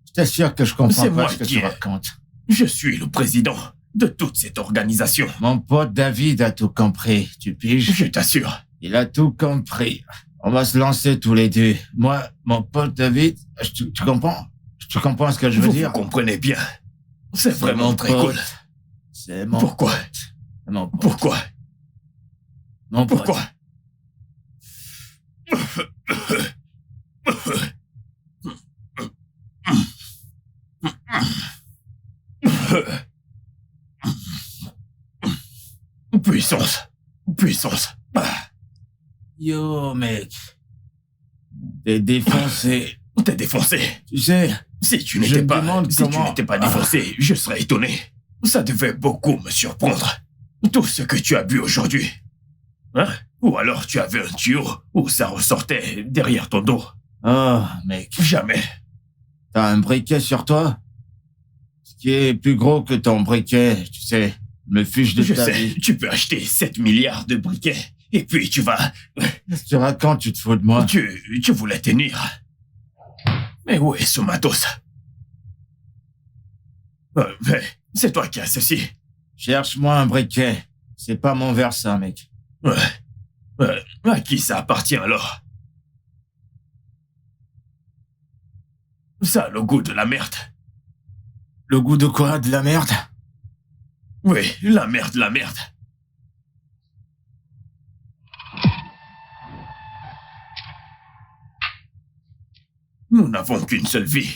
Je t'assure que je comprends C'est pas moi ce que qui tu ai- racontes. Je suis le président de toute cette organisation. Mon pote David a tout compris, tu piges? Je t'assure. Il a tout compris. On va se lancer tous les deux. Moi, mon pote David, tu comprends? Tu comprends ce que je veux Vous dire? comprenez bien. C'est vraiment mon très pote. cool. C'est mon Pourquoi? Mon pote. Pourquoi? Mon pote. Pourquoi? Puissance. Puissance. Yo, mec. T'es défoncé. T'es défoncé. Tu sais, Si tu Je n'étais me pas, demande si tu comment- n'étais pas défoncé, je serais étonné. Ça devait beaucoup me surprendre. Tout ce que tu as bu aujourd'hui. Hein? Ou alors tu avais un tuyau où ça ressortait derrière ton dos. oh, mec. Jamais. T'as un briquet sur toi? Ce qui est plus gros que ton briquet, tu sais. Me fiche de Je ta sais, vie. tu peux acheter 7 milliards de briquets. Et puis tu vas... Qu'est-ce que tu racontes, tu te fous de moi? Tu voulais tenir. Mais où est ce matos? Mais c'est toi qui as ceci. Cherche-moi un briquet. C'est pas mon verre, ça, mec. À qui ça appartient alors? Ça a le goût de la merde. Le goût de quoi? De la merde? Oui, la merde, la merde. Nous n'avons qu'une seule vie.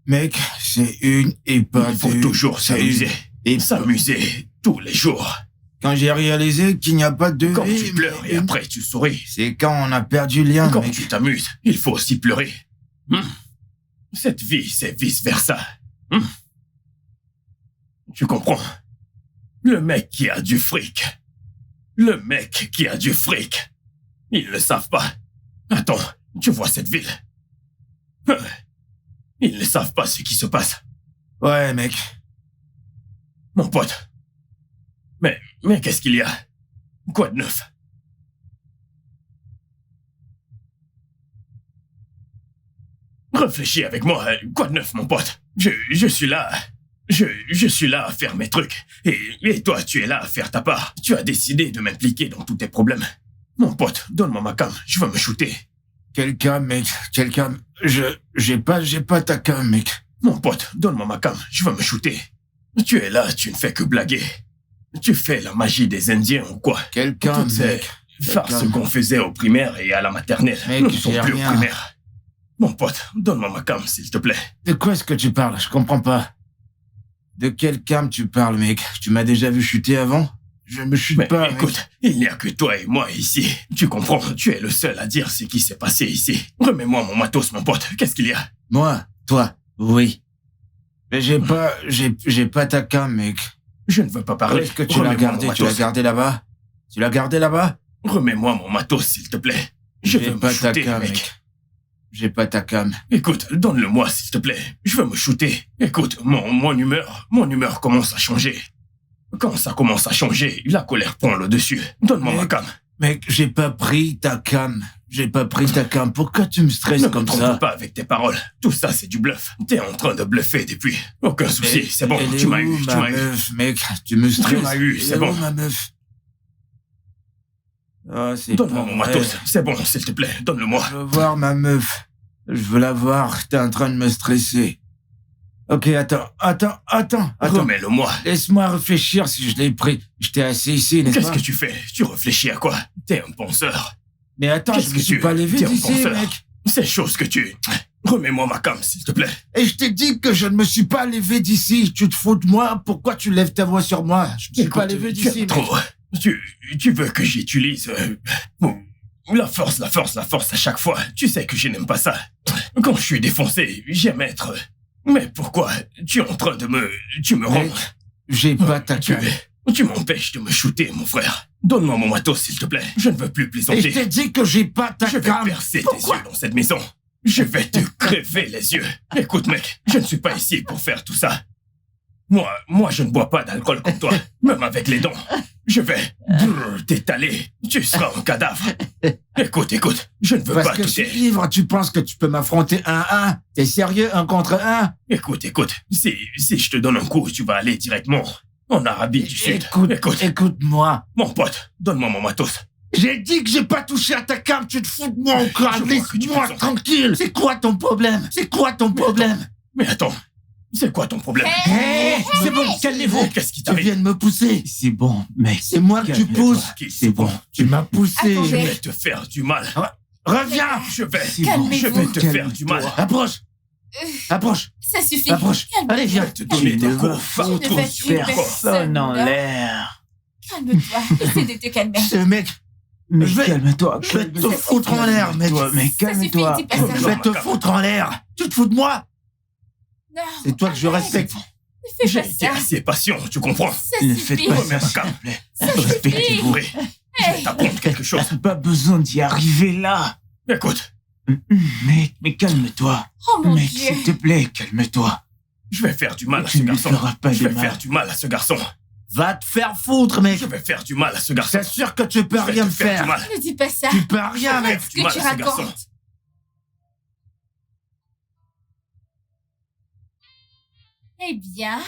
Mec, c'est une et pas Il faut deux. toujours C'est s'amuser. une- Et s'amuser tous les jours. Quand j'ai réalisé qu'il n'y a pas de Quand vie, tu pleures et mais- après tu souris. C'est quand on a perdu le lien, Quand mec. tu t'amuses, il faut aussi pleurer. Cette vie, c'est vice-versa. Tu comprends? Le mec qui a du fric. Le mec qui a du fric. Ils le savent pas. Attends, tu vois cette ville? Ils ne savent pas ce qui se passe. Ouais, mec. Mon pote. Mais qu'est-ce qu'il y a? Quoi de neuf? Réfléchis avec moi. Quoi de neuf, mon pote? Je suis là. Je suis là à faire mes trucs. Et toi, tu es là à faire ta part. Tu as décidé de m'impliquer dans tous tes problèmes. Mon pote, donne-moi ma cam. Je veux me shooter. Quelqu'un, mec. Quelqu'un. J'ai pas ta cam, mec. Mon pote, donne-moi ma cam. Je veux me shooter. Tu es là, tu ne fais que blaguer. Tu fais la magie des Indiens ou quoi? Quelqu'un, Toutes ces mec. farces Quelqu'un. qu'on faisait au primaire et à la maternelle. Mec, Nous ne sommes j'ai plus rien. au primaire. Mon pote, donne-moi ma cam, s'il te plaît. De quoi est-ce que tu parles? Je comprends pas. De quel calme tu parles, mec? Tu m'as déjà vu chuter avant? Je me chute Mais pas, écoute, mec. il n'y a que toi et moi ici. Tu comprends? Tu es le seul à dire ce qui s'est passé ici. Remets-moi mon matos, mon pote. Qu'est-ce qu'il y a? Moi? Toi? Oui. Mais j'ai pas ta cam, mec. Je ne veux pas parler. Est-ce que tu l'as gardé? Tu l'as gardé là-bas? Tu l'as gardé là-bas? Remets-moi mon matos, s'il te plaît. Je veux me pas ta shooter, cam, mec. J'ai pas ta cam. Écoute, donne-le-moi, s'il te plaît. Je veux me shooter. Écoute, mon humeur commence à changer. Quand ça commence à changer, la colère prend le dessus. Donne-moi ma cam. Mec, j'ai pas pris ta cam. J'ai pas pris ta cam. Pourquoi tu me stresses Ne comme me trompe ça? pas avec tes paroles. Tout ça, c'est du bluff. T'es en train de bluffer depuis. Aucun souci, Mais c'est bon. elle est Tu m'as où, eu, tu ma m'as eu. meuf, mec? Tu me stresses. Tu m'as eu, Elle c'est est bon. où, ma meuf? Oh, c'est Donne-moi pas mon vrai. matos. C'est bon, s'il te plaît. Donne-le-moi. Je veux voir ma meuf. Je veux la voir. T'es en train de me stresser. Ok, attends. Remets-le-moi. Laisse-moi réfléchir si je l'ai pris. Je t'ai assis ici, n'est-ce Qu'est-ce pas? que tu fais? Tu réfléchis à quoi? T'es un penseur. Mais attends, je Qu'est-ce me que suis tu pas levé T'es un d'ici, penseur. mec. C'est chose que tu... Remets-moi ma cam, s'il te plaît. Et je t'ai dit que je ne me suis pas levé d'ici. Tu te fous de moi? Pourquoi tu lèves ta voix sur moi? Je me suis pas levé tu d'ici, aimes mec. trop. Tu veux que j'utilise... la force à chaque fois. Tu sais que je n'aime pas ça. Quand je suis défoncé, j'aime être... Mais pourquoi? Tu es en train de me... Tu me rends... Mec, j'ai pas ta Tu, cam. tu m'empêches de me shooter, mon frère. Donne-moi mon matos, s'il te plaît. Je ne veux plus Et plaisanter. je t'ai dit que j'ai pas ta Je vais cam. percer tes yeux dans cette maison. Je vais te crever les yeux. Écoute, mec, je ne suis pas ici pour faire tout ça. Moi, je ne bois pas d'alcool comme toi, même avec les dents. Je vais t'étaler. Tu seras un cadavre. Écoute, je ne veux Parce pas que je suis toucher. ivre, tu penses que tu peux m'affronter 1-1? T'es sérieux, 1 contre 1? Écoute, si je te donne un coup, tu vas aller directement en Arabie du Sud. Écoute-moi. Mon pote, donne-moi mon matos. J'ai dit que j'ai pas touché à ta cam, tu te fous de moi encore. Je vois que tu Laisse-moi plaisantes. tranquille. C'est quoi ton problème? Mais attends, c'est quoi ton problème? C'est bon, calmez-vous. Qu'est-ce qui Tu t'arrive? viens de me pousser. C'est bon, mec. C'est moi que tu Calme-toi. pousses. C'est bon. Tu m'as poussé. Je vais te faire du mal. Reviens. Je vais Calmez-vous. te faire du mal. Approche. Approche. Ça suffit. Approche. Calme-toi. Allez, viens. Je vais te donner des coups Je ne partout vais sur tuer ton corps. Personne en là. l'air. Calme-toi. Essaie de te calmer. Ce mec, Mais Je vais- calme-toi. je vais te foutre en l'air, mec. Calme-toi, mec. Ça suffit, Calme-toi. dis pas ça. Je vais te foutre en l'air. Tu te fous de moi? Non. C'est toi que je arrête. respecte. Ne fais J'ai pas été ça. assez patient, tu comprends? Ça Ne suffit. faites pas ça, Remets ma s'il cam. te plaît. Ça suffit. Respectez-vous. Oui, je vais t'apprendre quelque chose. T'as pas besoin d'y arriver là. Écoute, Mec, mais calme-toi. Oh mon Mec, Dieu. s'il te plaît, calme-toi. je vais faire du mal à Tu ce ne garçon. feras pas Je de vais mal. faire du mal à ce garçon. Va te faire foutre, mec. Je vais faire du mal à ce Je garçon. t'assure que tu peux Je vais rien te me faire faire. du mal. Ne dis pas ça. Tu peux rien, mec. Arrête ce du que mal tu à ce garçon. racontes. Eh bien,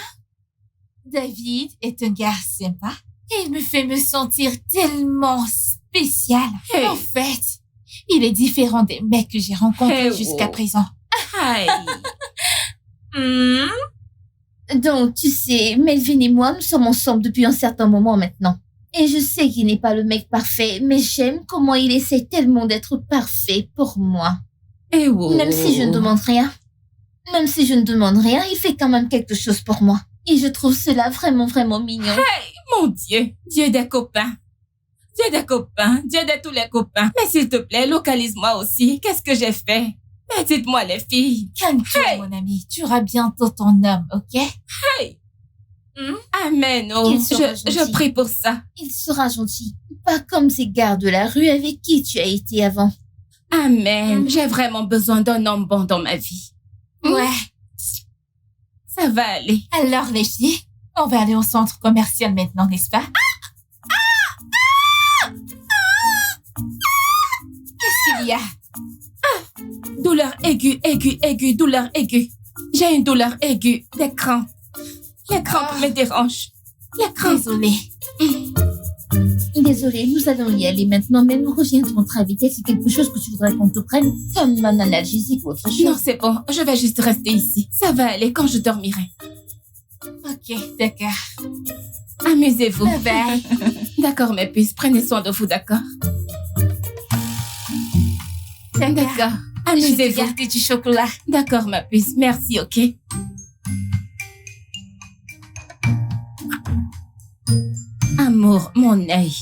David est un gars sympa. Et il me fait me sentir tellement spécial. En fait, il est différent des mecs que j'ai rencontrés jusqu'à présent. Aïe. Donc, tu sais, Melvin et moi, nous sommes ensemble depuis un certain moment maintenant. Et je sais qu'il n'est pas le mec parfait, mais j'aime comment il essaie tellement d'être parfait pour moi. Eh oh. Même si je ne demande rien. Même si je ne demande rien, il fait quand même quelque chose pour moi. Et je trouve cela vraiment, vraiment mignon. Mon Dieu, Dieu des copains. Dieu des copains, Dieu de tous les copains. Mais s'il te plaît, localise-moi aussi. Qu'est-ce que j'ai fait? Mais dites-moi les filles. Calme-toi, mon ami. Tu auras bientôt ton homme, ok? Amen, oh. Il sera Je gentil. prie pour ça. Il sera gentil. Pas comme ces gars de la rue avec qui tu as été avant. Amen. J'ai vraiment besoin d'un homme bon dans ma vie. Ouais. Ça va aller. Alors, les filles, on va aller au centre commercial maintenant, n'est-ce pas? Qu'est-ce qu'il y a? Douleur aiguë, douleur aiguë. J'ai une douleur aiguë, des crampes. Les crampes me dérangent. Les crampes. Désolée. Désolée, nous allons y aller maintenant, mais nous reviendrons très vite. Est-ce quelque chose que tu voudrais qu'on te prenne comme un analgésique ou autre chose? Non, c'est bon. Je vais juste rester ici. Ça va aller quand je dormirai. Ok, d'accord. Amusez-vous. Bye bye. D'accord, mes puces. Prenez soin de vous, d'accord? D'accord. Je vais Amusez-vous. garder du chocolat. D'accord, ma puce. Merci, ok? pour mon œil.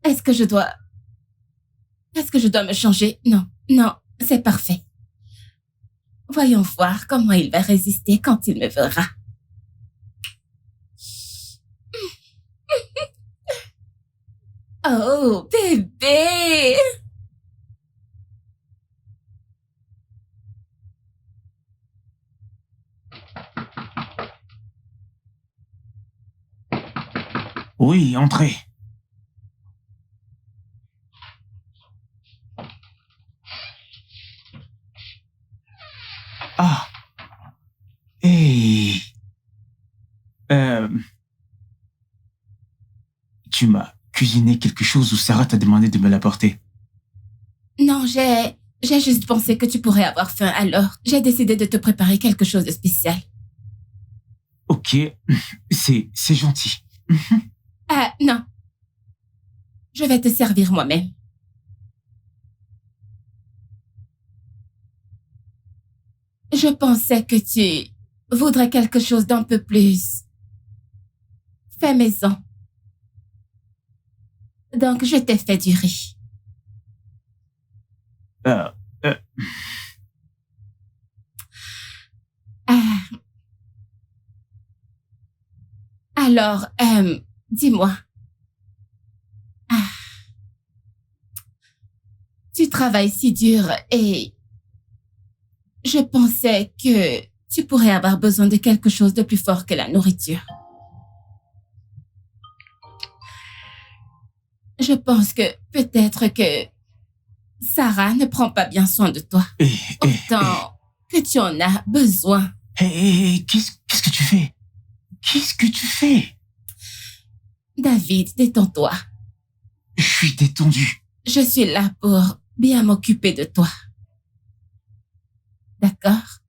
Est-ce que je dois... Est-ce que je dois me changer? Non, non, c'est parfait. Voyons voir comment il va résister quand il me verra. Oh, bébé! Oui, entrez. Ah. Hey. Tu m'as cuisiné quelque chose ou Sarah t'a demandé de me l'apporter? Non, j'ai juste pensé que tu pourrais avoir faim, alors j'ai décidé de te préparer quelque chose de spécial. Ok, c'est gentil. Ah, non. Je vais te servir moi-même. Je pensais que tu voudrais quelque chose d'un peu plus fait maison. Donc, je t'ai fait du riz. Ah, alors, dis-moi. Ah, tu travailles si dur et je pensais que tu pourrais avoir besoin de quelque chose de plus fort que la nourriture. Je pense que peut-être que Sarah ne prend pas bien soin de toi. Autant que tu en as besoin. Hé, qu'est-ce que tu fais? Qu'est-ce que tu fais? David, détends-toi. Je suis détendu. Je suis là pour bien m'occuper de toi. D'accord?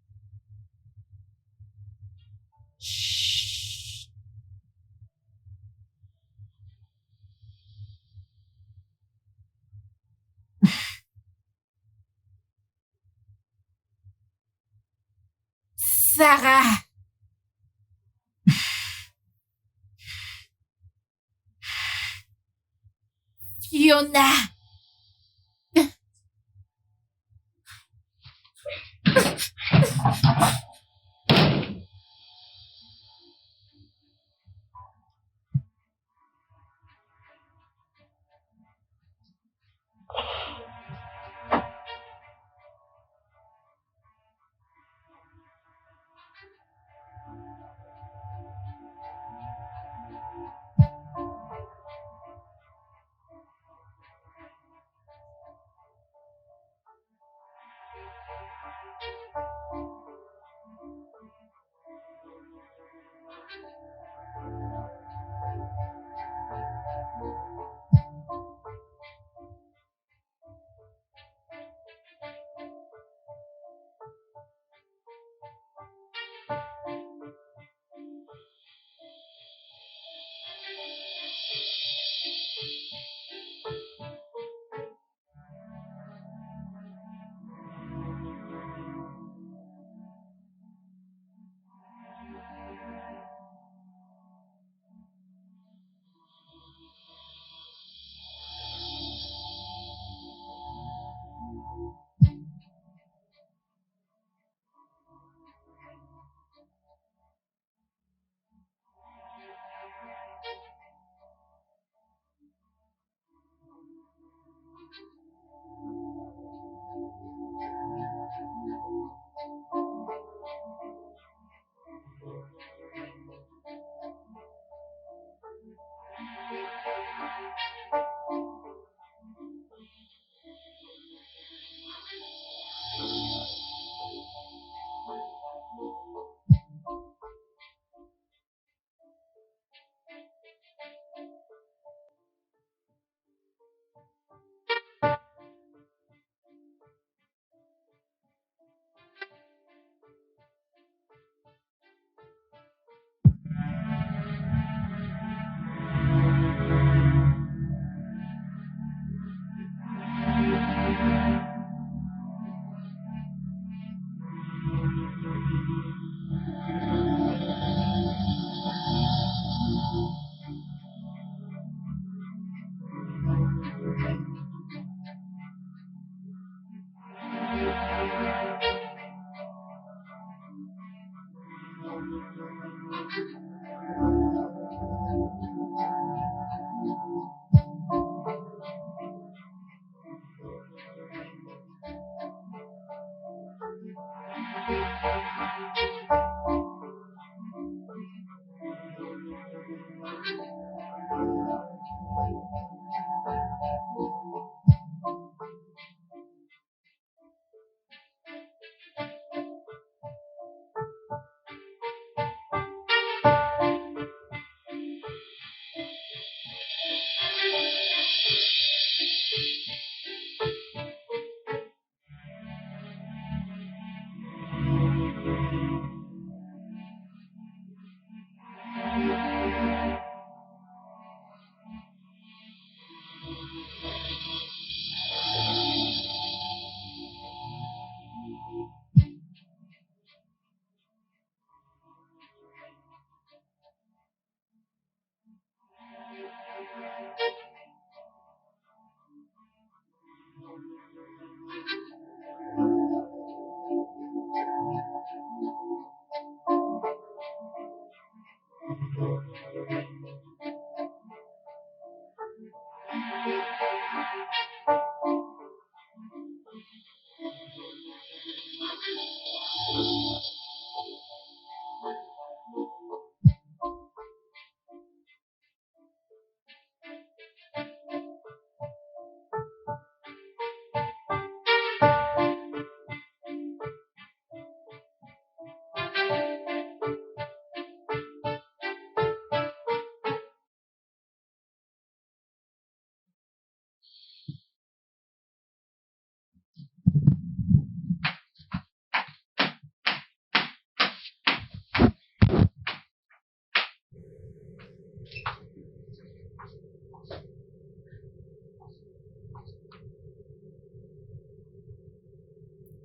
Chut. Sarah! Fiona!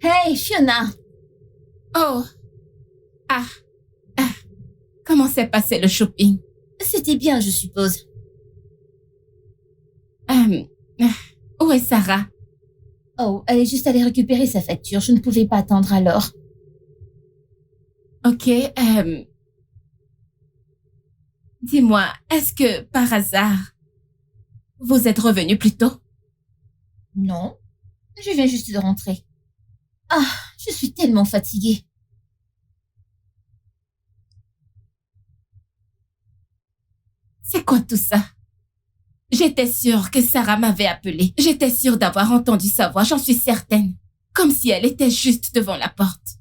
Hey, Fiona. Oh. Ah. Comment s'est passé le shopping? C'était bien, je suppose. Où est Sarah? Oh, elle est juste allée récupérer sa facture. Je ne pouvais pas attendre alors. Ok, dis-moi, est-ce que, par hasard, vous êtes revenu plus tôt? Non, je viens juste de rentrer. Ah, je suis tellement fatiguée. C'est quoi tout ça? J'étais sûre que Sarah m'avait appelé. J'étais sûre d'avoir entendu sa voix, j'en suis certaine. Comme si elle était juste devant la porte.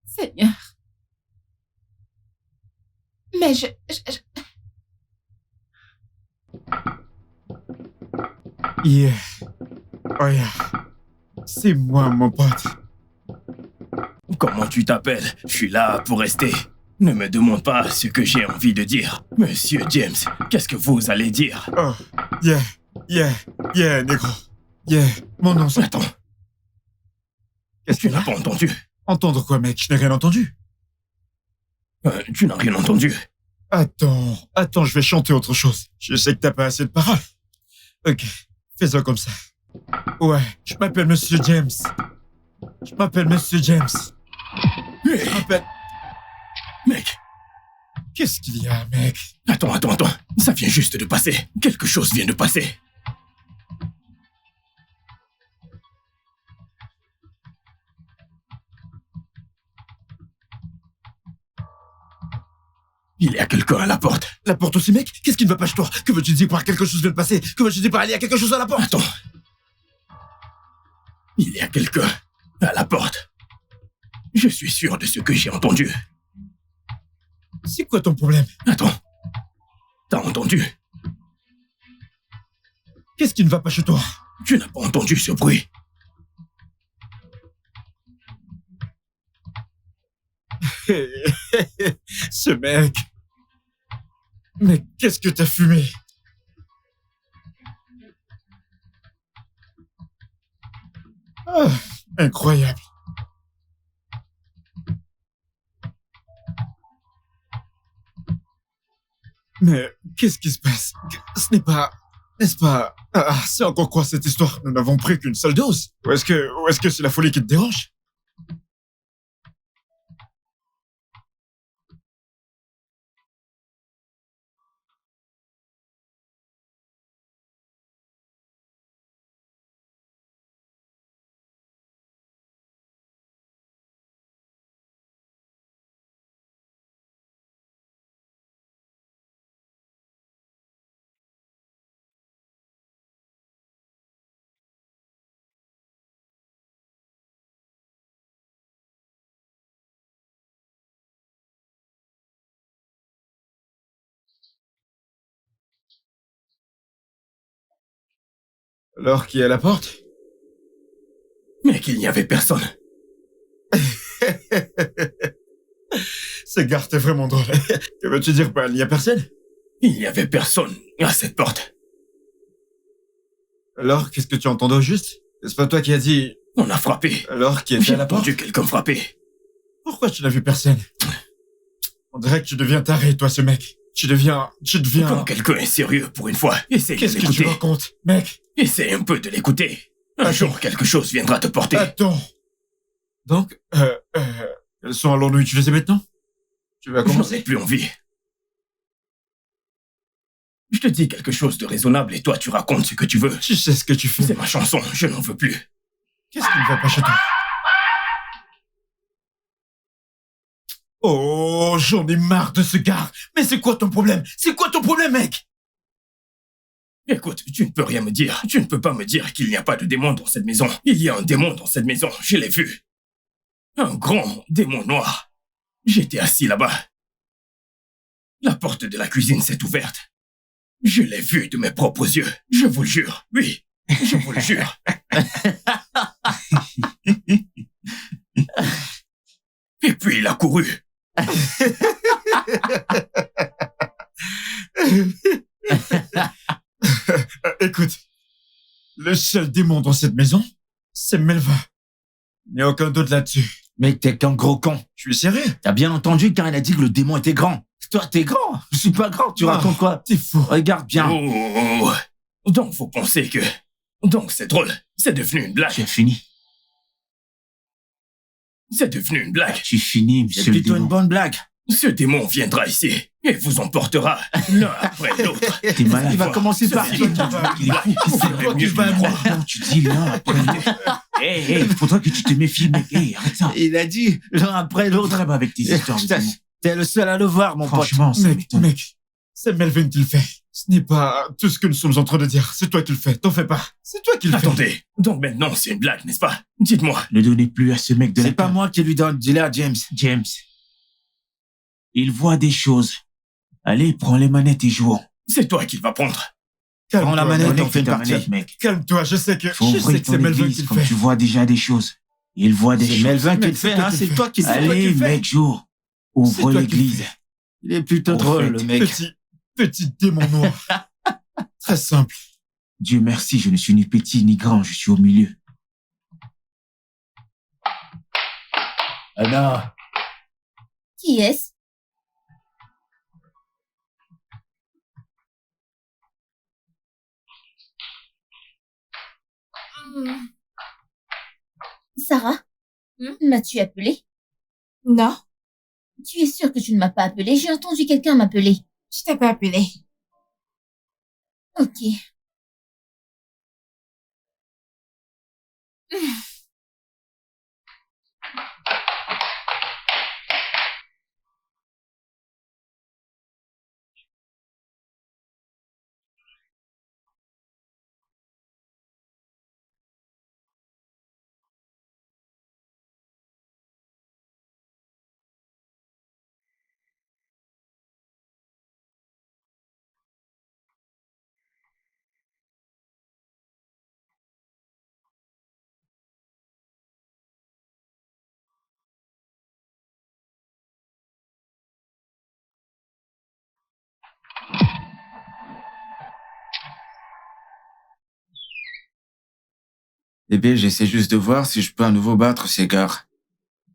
Seigneur. Mais Yeah. Oh yeah. C'est moi, mon pote. Comment tu t'appelles? Je suis là pour rester. Ne me demande pas ce que j'ai envie de dire. Monsieur James, qu'est-ce que vous allez dire? Oh, yeah, négro. Yeah, mon nom c'est... Attends. Qu'est-ce que Tu n'as pas entendu? Entendre quoi, mec? Je n'ai rien entendu. Tu n'as rien entendu? Attends, je vais chanter autre chose. Je sais que t'as pas assez de paroles. Ok, fais-en comme ça. Ouais, je m'appelle Monsieur James. Je m'appelle Mec, Qu'est-ce qu'il y a, mec? attends. Ça vient juste de passer. Quelque chose vient de passer. Il y a quelqu'un à la porte. La porte aussi, mec? Qu'est-ce qui ne va pas chez toi? Que veux-tu dire par quelque chose vient de passer? Que veux-tu dire par il y a quelque chose à la porte? Attends. Il y a quelqu'un à la porte. Je suis sûr de ce que j'ai entendu. C'est quoi ton problème? Attends. T'as entendu? Qu'est-ce qui ne va pas chez toi? Tu n'as pas entendu ce bruit? Ce mec. Mais qu'est-ce que t'as fumé? Ah, incroyable. Mais qu'est-ce qui se passe? Ce n'est pas... N'est-ce pas... Ah, c'est encore quoi cette histoire? Nous n'avons pris qu'une seule dose. Ou est-ce que c'est la folie qui te dérange? Alors, qui est à la porte? Mais qu'il n'y avait personne. Ce gars, t'es vraiment drôle. Que veux-tu dire par il n'y a personne? Il n'y avait personne à cette porte. Alors, qu'est-ce que tu entendais au juste? Est-ce pas toi qui as dit... On a frappé. Alors, qui était J'ai à la porte? entendu quelqu'un frapper. Pourquoi tu n'as vu personne? On dirait que tu deviens taré, toi, ce mec. Tu deviens... Quand quelqu'un est sérieux pour une fois, essaie de Qu'est-ce que tu l'écouter. racontes, mec? Essaie un peu de l'écouter. Un Attends. jour, quelque chose viendra te porter. Attends. Donc, quels sont allons-nous utiliser maintenant? Tu vas Je n'en ai commencer? plus envie. Je te dis quelque chose de raisonnable et toi, tu racontes ce que tu veux. Tu sais ce que tu fais. C'est ma chanson, je n'en veux plus. Qu'est-ce qui ne va pas chez toi? Oh, j'en ai marre de ce gars. Mais c'est quoi ton problème? C'est quoi ton problème, mec? Écoute, tu ne peux rien me dire. Tu ne peux pas me dire qu'il n'y a pas de démon dans cette maison. Il y a un démon dans cette maison, je l'ai vu. Un grand démon noir. J'étais assis là-bas. La porte de la cuisine s'est ouverte. Je l'ai vu de mes propres yeux. Je vous le jure. Oui, je vous le jure. Et puis il a couru. Écoute, le seul démon dans cette maison, c'est Melva. Il n'y a aucun doute là-dessus. Mec, t'es qu'un gros con. Je suis sérieux. T'as bien entendu quand elle a dit que le démon était grand. Toi, t'es grand. Je suis pas grand. Tu racontes quoi? T'es fou. Regarde bien. Oh. Donc vous pensez que... Donc c'est drôle. C'est devenu une blague. Tu as fini. C'est devenu une blague. Tu finis, C'est monsieur le plutôt démon. une bonne blague. Ce démon viendra ici et vous emportera l'un après l'autre. T'es malade. Il va commencer par Ceci toi. est Il est fou. C'est toi qui mieux vas que me croire. Non, tu dis l'un après l'autre. Hé, faudra que tu te méfies, mec. Hé, arrête ça. Il a dit l'un après l'autre. Faudrait pas avec tes histoires de Putain, démons. T'es le seul à le voir, mon pote. Franchement, ça Mec, m'étonne. mec, c'est Melvin qui le fait. Ce n'est pas tout ce que nous sommes en train de dire. C'est toi qui le fais. T'en fais pas. C'est toi qui le fais. Attendez, donc maintenant c'est une blague, n'est-ce pas? Dites-moi. Ne donnez plus à ce mec de la C'est pas peur. moi qui lui donne. Dis-le à James. James. Il voit des choses. Allez, prends les manettes et jouons. C'est toi qui va prendre. Prends la Calme-toi, manette, mec. on fait une ta partie. manette, mec. Calme-toi. Je sais que Faut c'est ouvrir ton Melvin qui église le comme fait. tu vois déjà des choses. Il voit des C'est choses. Melvin qui Mec, le fait, c'est toi hein. qui C'est le toi qui le fais. Allez, mec, joue. C'est Ouvre toi qui le l'église. fais. Il est plutôt Au drôle, fait, le mec. Petit démon noir. Très simple. Dieu merci, je ne suis ni petit ni grand, je suis au milieu. Anna. Qui est-ce? Sarah, m'as-tu appelé? Non, Tu es sûre que tu ne m'as pas appelé? J'ai entendu quelqu'un m'appeler. je t'ai pas appelé. Ok. Bébé, j'essaie juste de voir si je peux à nouveau battre ces gars.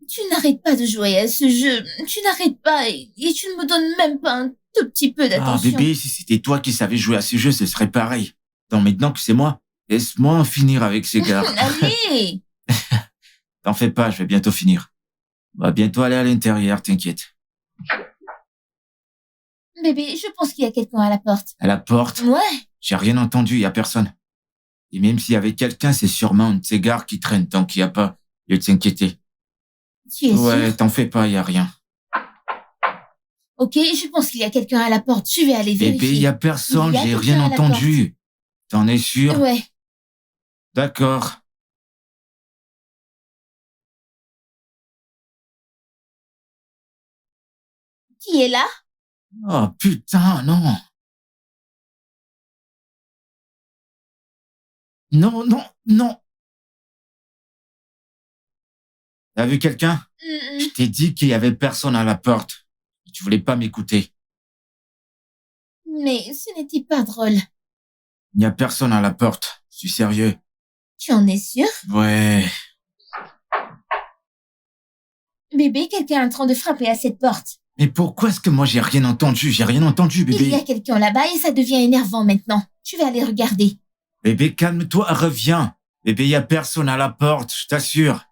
Tu n'arrêtes pas de jouer à ce jeu. Tu n'arrêtes pas et tu ne me donnes même pas un tout petit peu Ah, d'attention. bébé, si c'était toi qui savais jouer à ces jeux, ce serait pareil. Non, maintenant que c'est moi, laisse-moi en finir avec ces gars. Allez! T'en fais pas, je vais bientôt finir. On va bientôt aller à l'intérieur, t'inquiète. Bébé, je pense qu'il y a quelqu'un à la porte. À la porte, Ouais. j'ai rien entendu, y a personne. Et même s'il y avait quelqu'un, c'est sûrement un de ces gars qui traîne tant qu'il y a pas lieu de s'inquiéter. Tu es Ouais, sûr? t'en fais pas, y a rien. Ok, je pense qu'il y a quelqu'un à la porte. Je vais aller vérifier. Bébé, y a personne, Il y a j'ai quelqu'un rien à la entendu. T'en es sûr? Ouais. D'accord. Qui est là? Oh putain, non. Non, non, non. T'as vu quelqu'un? Je t'ai dit qu'il y avait personne à la porte. Tu voulais pas m'écouter. Mais ce n'était pas drôle. Il n'y a personne à la porte. Je suis sérieux. Tu en es sûr? Ouais. Bébé, quelqu'un est en train de frapper à cette porte. Mais pourquoi est-ce que moi j'ai rien entendu? J'ai rien entendu, Il y a bébé. quelqu'un là-bas et ça devient énervant maintenant. Je vais aller regarder. Bébé, calme-toi, reviens. Bébé, il y a personne à la porte, je t'assure.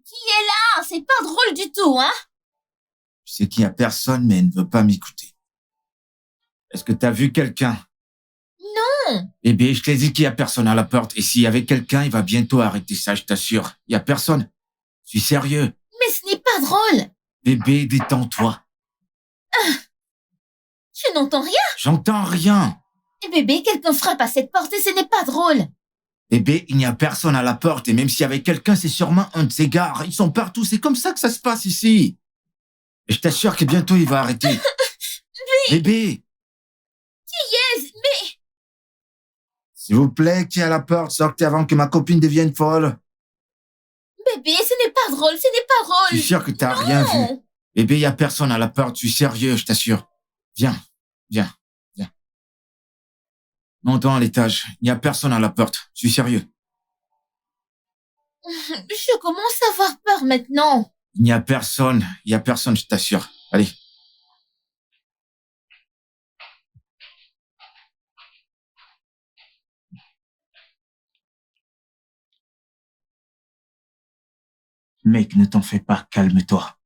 Qui est là? C'est pas drôle du tout, hein? Je sais qu'il y a personne, mais elle ne veut pas m'écouter. Est-ce que t'as vu quelqu'un? Non! Bébé, je t'ai dit qu'il y a personne à la porte. Et s'il y avait quelqu'un, il va bientôt arrêter ça, je t'assure. Il y a personne. Je suis sérieux. Mais ce n'est pas drôle. Bébé, détends-toi. Tu n'entends rien? J'entends rien. Bébé, quelqu'un frappe à cette porte et ce n'est pas drôle. Bébé, il n'y a personne à la porte. Et même s'il y avait quelqu'un, c'est sûrement un de ces gars. Ils sont partout. C'est comme ça que ça se passe ici. Et je t'assure que bientôt, il va arrêter. Bébé, Yes, mais s'il vous plaît, qui est à la porte? Sortez avant que ma copine devienne folle. bébé, ce n'est pas drôle, ce n'est pas Je drôle. suis sûr que t'as rien vu. Non. Bébé, il y a personne à la porte. Je suis sérieux, je t'assure. Viens, viens, viens. Montons à l'étage. Il n'y a personne à la porte. Je suis sérieux. Je commence à avoir peur maintenant. Il n'y a personne. Il n'y a personne, je t'assure. Allez. Mec, ne t'en fais pas, calme-toi.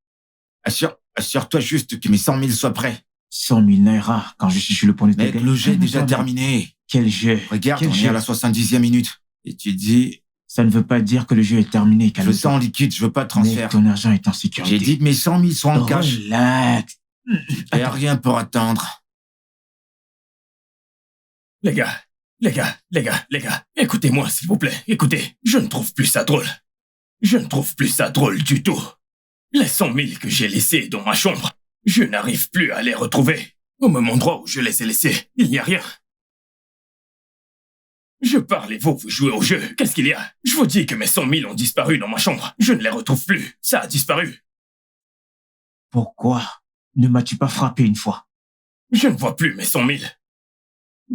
Assure-toi juste que mes 100 000 soient prêts. 100 000 naira quand je suis sur le point de te Mec, gagner. le jeu est déjà Calme-toi, mec. terminé. Quel jeu? Regarde, Quel on est jeu? à la 70e minute. Et tu dis, Ça ne veut pas dire que le jeu est terminé, je calme-toi. sens en liquide, je veux pas de transfert. Mec, ton argent est en sécurité. J'ai dit que mes 100 000 sont en cash. Relax. Il n'y a rien pour attendre. Les gars, écoutez-moi, s'il vous plaît. Écoutez, je ne trouve plus ça drôle. Je ne trouve plus ça drôle du tout. Les 100 000 que j'ai laissés dans ma chambre, je n'arrive plus à les retrouver. Au même endroit où je les ai laissés, il n'y a rien. Je parle et vous jouez au jeu. Qu'est-ce qu'il y a? Je vous dis que mes 100 000 ont disparu dans ma chambre. Je ne les retrouve plus. Ça a disparu. Pourquoi ne m'as-tu pas frappé une fois? Je ne vois plus mes 100 000.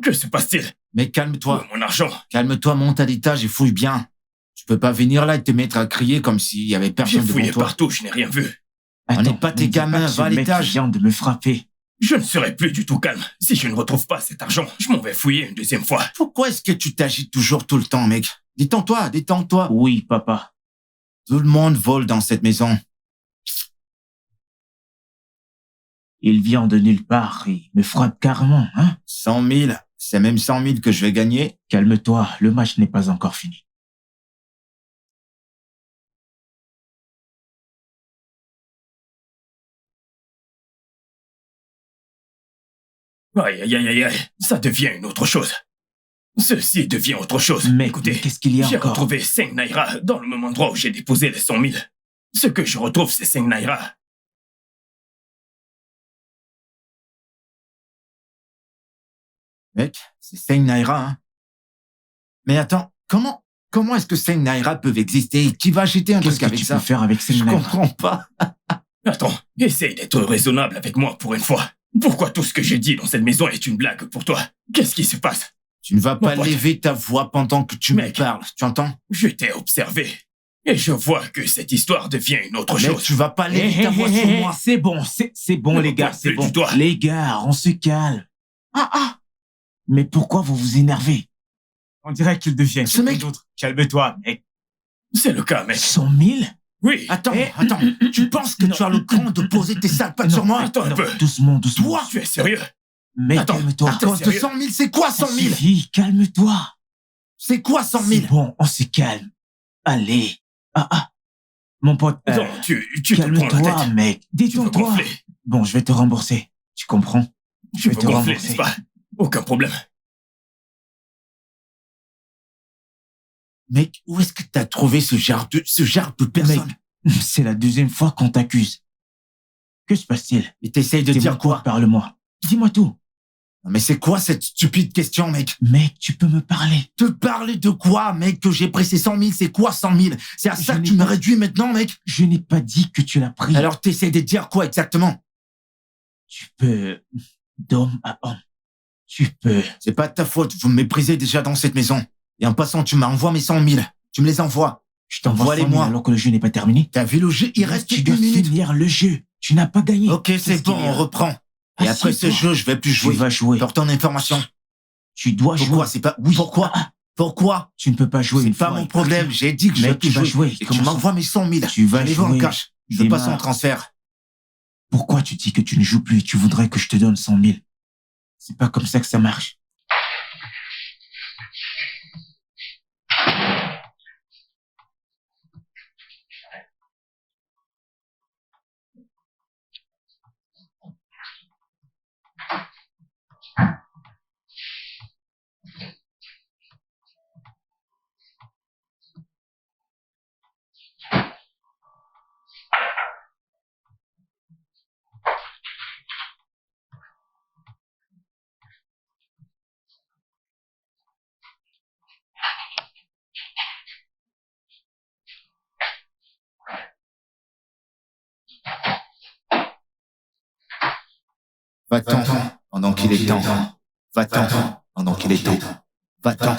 Que se passe-t-il? Mais Où calme-toi. est mon argent? Calme-toi, monte à l'étage et fouille bien. Tu peux pas venir là et te mettre à crier comme s'il y avait J'ai personne devant fouillé toi. partout, je n'ai rien vu. On n'est Attends, pas tes ne dis gamins, que ce va à mec l'étage. vient de me frapper. Je ne serai plus du tout calme. Si je ne retrouve pas cet argent, je m'en vais fouiller une deuxième fois. Pourquoi est-ce que tu t'agites toujours tout le temps, mec? Détends-toi, détends-toi. Oui, papa. Tout le monde vole dans cette maison. Il vient de nulle part et me frappe carrément, hein? 100 000, c'est même 100 000 que je vais gagner. Calme-toi, le match n'est pas encore fini. Aïe, aïe, aïe, aïe, aïe, ça devient une autre chose. Ceci devient autre chose. Mec, Écoutez, mais qu'est-ce qu'il y a j'ai encore? retrouvé 5 naira dans le même endroit où j'ai déposé les 100 000. Ce que je retrouve, c'est 5 naira. Mec, c'est 5 naira, hein. Mais attends, comment est-ce que 5 naira peuvent exister? Qui va acheter un Qu'est-ce truc que avec tu ça? peux faire avec ces Je naira? comprends pas. Attends, essaye d'être raisonnable avec moi pour une fois. Pourquoi tout ce que j'ai dit dans cette maison est une blague pour toi? Qu'est-ce qui se passe? Tu ne vas pas pote. lever ta voix pendant que tu me Mec. parles, tu entends? Je t'ai observé. Et je vois que cette histoire devient une autre Mec, chose. tu vas pas lever ta voix sur moi. C'est bon, c'est bon, Ne les me gars, pointe c'est plus bon. du doigt. Les gars, on se calme. Mais pourquoi vous vous énervez? On dirait qu'ils deviennent Ce mec- d'autres. Calme-toi, mec. C'est le cas, mec. 100 000? Oui. Attends, tu penses que Non. tu as le cran de poser tes sales pattes Non, sur moi? Attends un Non, peu. doucement, doucement. Toi, Tu es sérieux? Mec, Attends, calme-toi. attends. cause de sérieux? 100 000, c'est quoi 100 000? Suffit, calme-toi. C'est quoi 100 C'est 000? bon, on se calme. Allez. Mon pote, Non, tu te prends la calme-toi, tête. mec. Tu veux Détends-toi. gonfler. Bon, je vais te rembourser. Tu comprends? Tu vais veux te gonfler, rembourser. n'est-ce pas? Aucun problème. Mec, où est-ce que t'as trouvé ce genre de personne? C'est la deuxième fois qu'on t'accuse. Que se passe-t-il? Et t'essayes de Dis-moi dire tout, quoi? Parle-moi. Dis-moi tout. Mais c'est quoi cette stupide question, mec? Mec, tu peux me parler. Te parler de quoi, mec? Que j'ai pressé 100 000, c'est quoi 100 000? C'est à ça Je que n'ai tu me pas- réduis maintenant, mec? Je n'ai pas dit que tu l'as pris. Alors t'essayes de dire quoi exactement? Tu peux, d'homme à homme. Tu peux. C'est pas de ta faute, vous me méprisez déjà dans cette maison. Et en passant, tu m'envoies mes 100 000. Tu me les envoies. Je t'envoie Envoie-les 100 000 moi. alors que le jeu n'est pas terminé. T'as vu le jeu? Il Mec, reste tu une dois minute. finir le jeu. Tu n'as pas gagné. Ok, Qu'est-ce c'est bon, qu'il y a? on reprend. Et après ce Assieds-toi. jeu, je vais plus Tu jouer. vas jouer. Pour ton information. Tu dois Pourquoi? jouer. C'est pas... Oui. Pourquoi? Pourquoi? Tu ne peux pas jouer C'est une pas fois mon et problème. partir. J'ai dit que je vais Mec, plus tu vas jouer. jouer. Et tu Comment ça? m'envoies mes 100 000. Tu vas Je les veux en jouer. cash. Je veux pas Démarre. son transfert. Pourquoi tu dis que tu ne joues plus et tu voudrais que je te donne 100 000? C'est pas comme ça que ça marche. Va-t'en pendant qu'il est temps. Va-t'en pendant qu'il est temps. Va-t'en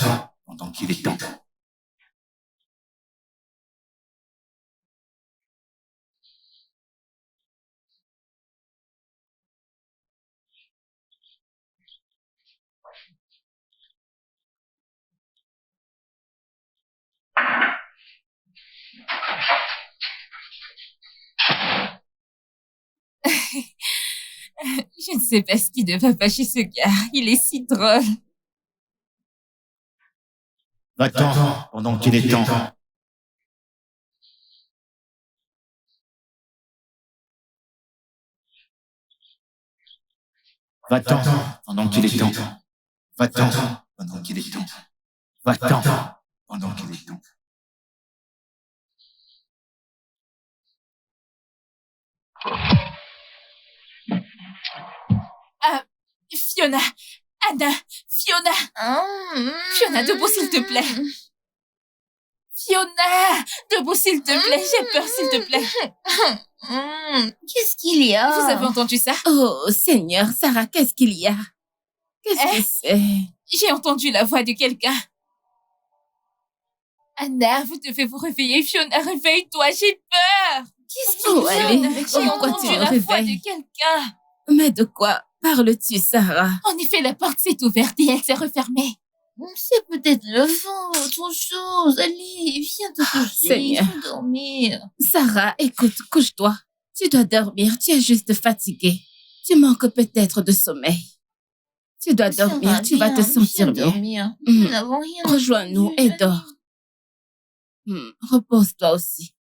pendant qu'il est temps. Je ne sais pas ce qui devait fâcher ce gars. Il est si drôle. Va-t'en pendant qu'il est temps. Va-t'en pendant qu'il est temps. Va-t'en pendant qu'il est temps. Va-t'en pendant qu'il est temps. Fiona, Anna, Fiona, Fiona, debout s'il te plaît. Fiona, debout s'il te plaît. J'ai peur s'il te plaît. Qu'est-ce qu'il y a? Vous avez entendu ça? Oh Seigneur, Sarah, qu'est-ce qu'il y a? Qu'est-ce que c'est? J'ai entendu la voix de quelqu'un. Anna, vous devez vous réveiller. Fiona, réveille-toi, j'ai peur. Qu'est-ce qu'il y a? Allez, J'ai pourquoi tu entendu me la voix réveilles? Quelqu'un. Mais de quoi parles-tu, Sarah? En effet, la porte s'est ouverte et elle s'est refermée. C'est peut-être le vent, autre chose. Allez, viens te coucher. Seigneur. Il faut dormir. Sarah, écoute, couche-toi. Tu dois dormir, tu es juste fatiguée. Tu manques peut-être de sommeil. Tu dois Ça dormir, va tu vas te bien, sentir viens mieux. dormir. Mhm. Nous n'avons rien Rejoins-nous entendu. et dors. Repose-toi aussi.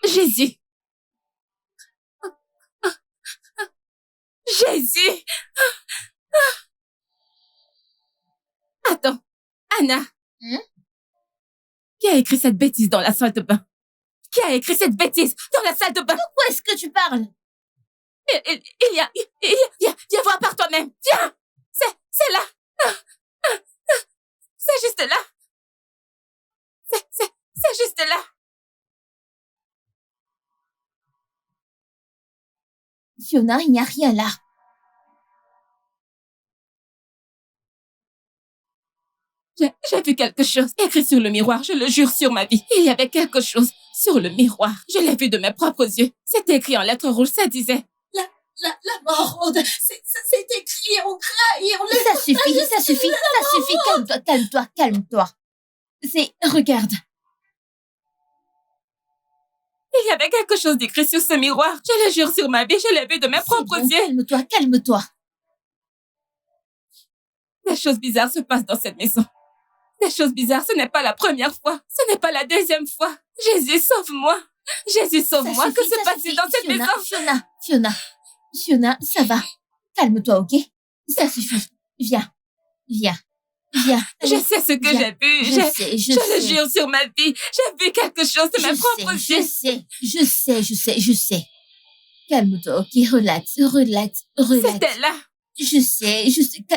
Jésus. Jésus. Attends, Anna. Hmm? Qui a écrit cette bêtise dans la salle de bain? Qui a écrit cette bêtise dans la salle de bain? Pourquoi est-ce que tu parles? Viens voir par toi-même. Viens. C'est là. C'est juste là. C'est juste là. Fiona, il n'y a rien là. J'ai vu quelque chose écrit sur le miroir, je le jure sur ma vie. Il y avait quelque chose sur le miroir. Je l'ai vu de mes propres yeux. C'était écrit en lettres rouges, ça disait... La mort, c'est écrit en gras et en lettres. Ça suffit. Calme-toi. Regarde. Il y avait quelque chose d'écrit sur ce miroir. Je le jure sur ma vie, je l'ai vu de mes propres yeux. Calme-toi. Des choses bizarres se passent dans cette maison. Des choses bizarres, ce n'est pas la première fois. Ce n'est pas la deuxième fois. Jésus, sauve-moi. Jésus, sauve-moi. Que se passe-t-il dans cette maison? Fiona, ça va. Calme-toi, ok? Ça suffit. Viens. Je sais ce que j'ai vu. Je le jure sur ma vie. J'ai vu quelque chose de mes propres yeux. Je sais. Calme-toi, ok? Relax. C'était là. Je sais.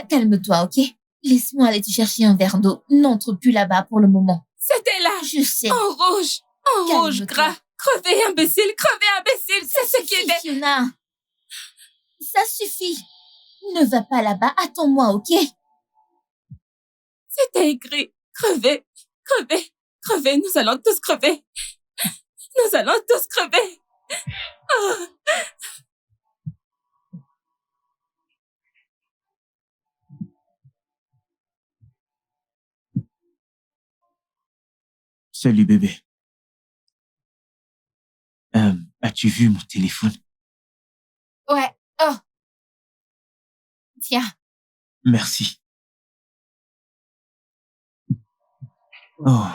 Calme-toi, ok? Laisse-moi aller te chercher un verre d'eau. N'entre plus là-bas pour le moment. C'était là. Je sais. En rouge gras. Crevez, imbécile. C'est ce qui est... Fiona. Ça suffit. Ne va pas là-bas. Attends-moi, ok? C'était écrit. Crevez. Nous allons tous crever. Oh. Salut bébé. As-tu vu mon téléphone? Ouais. Oh. Tiens. Merci. Oh.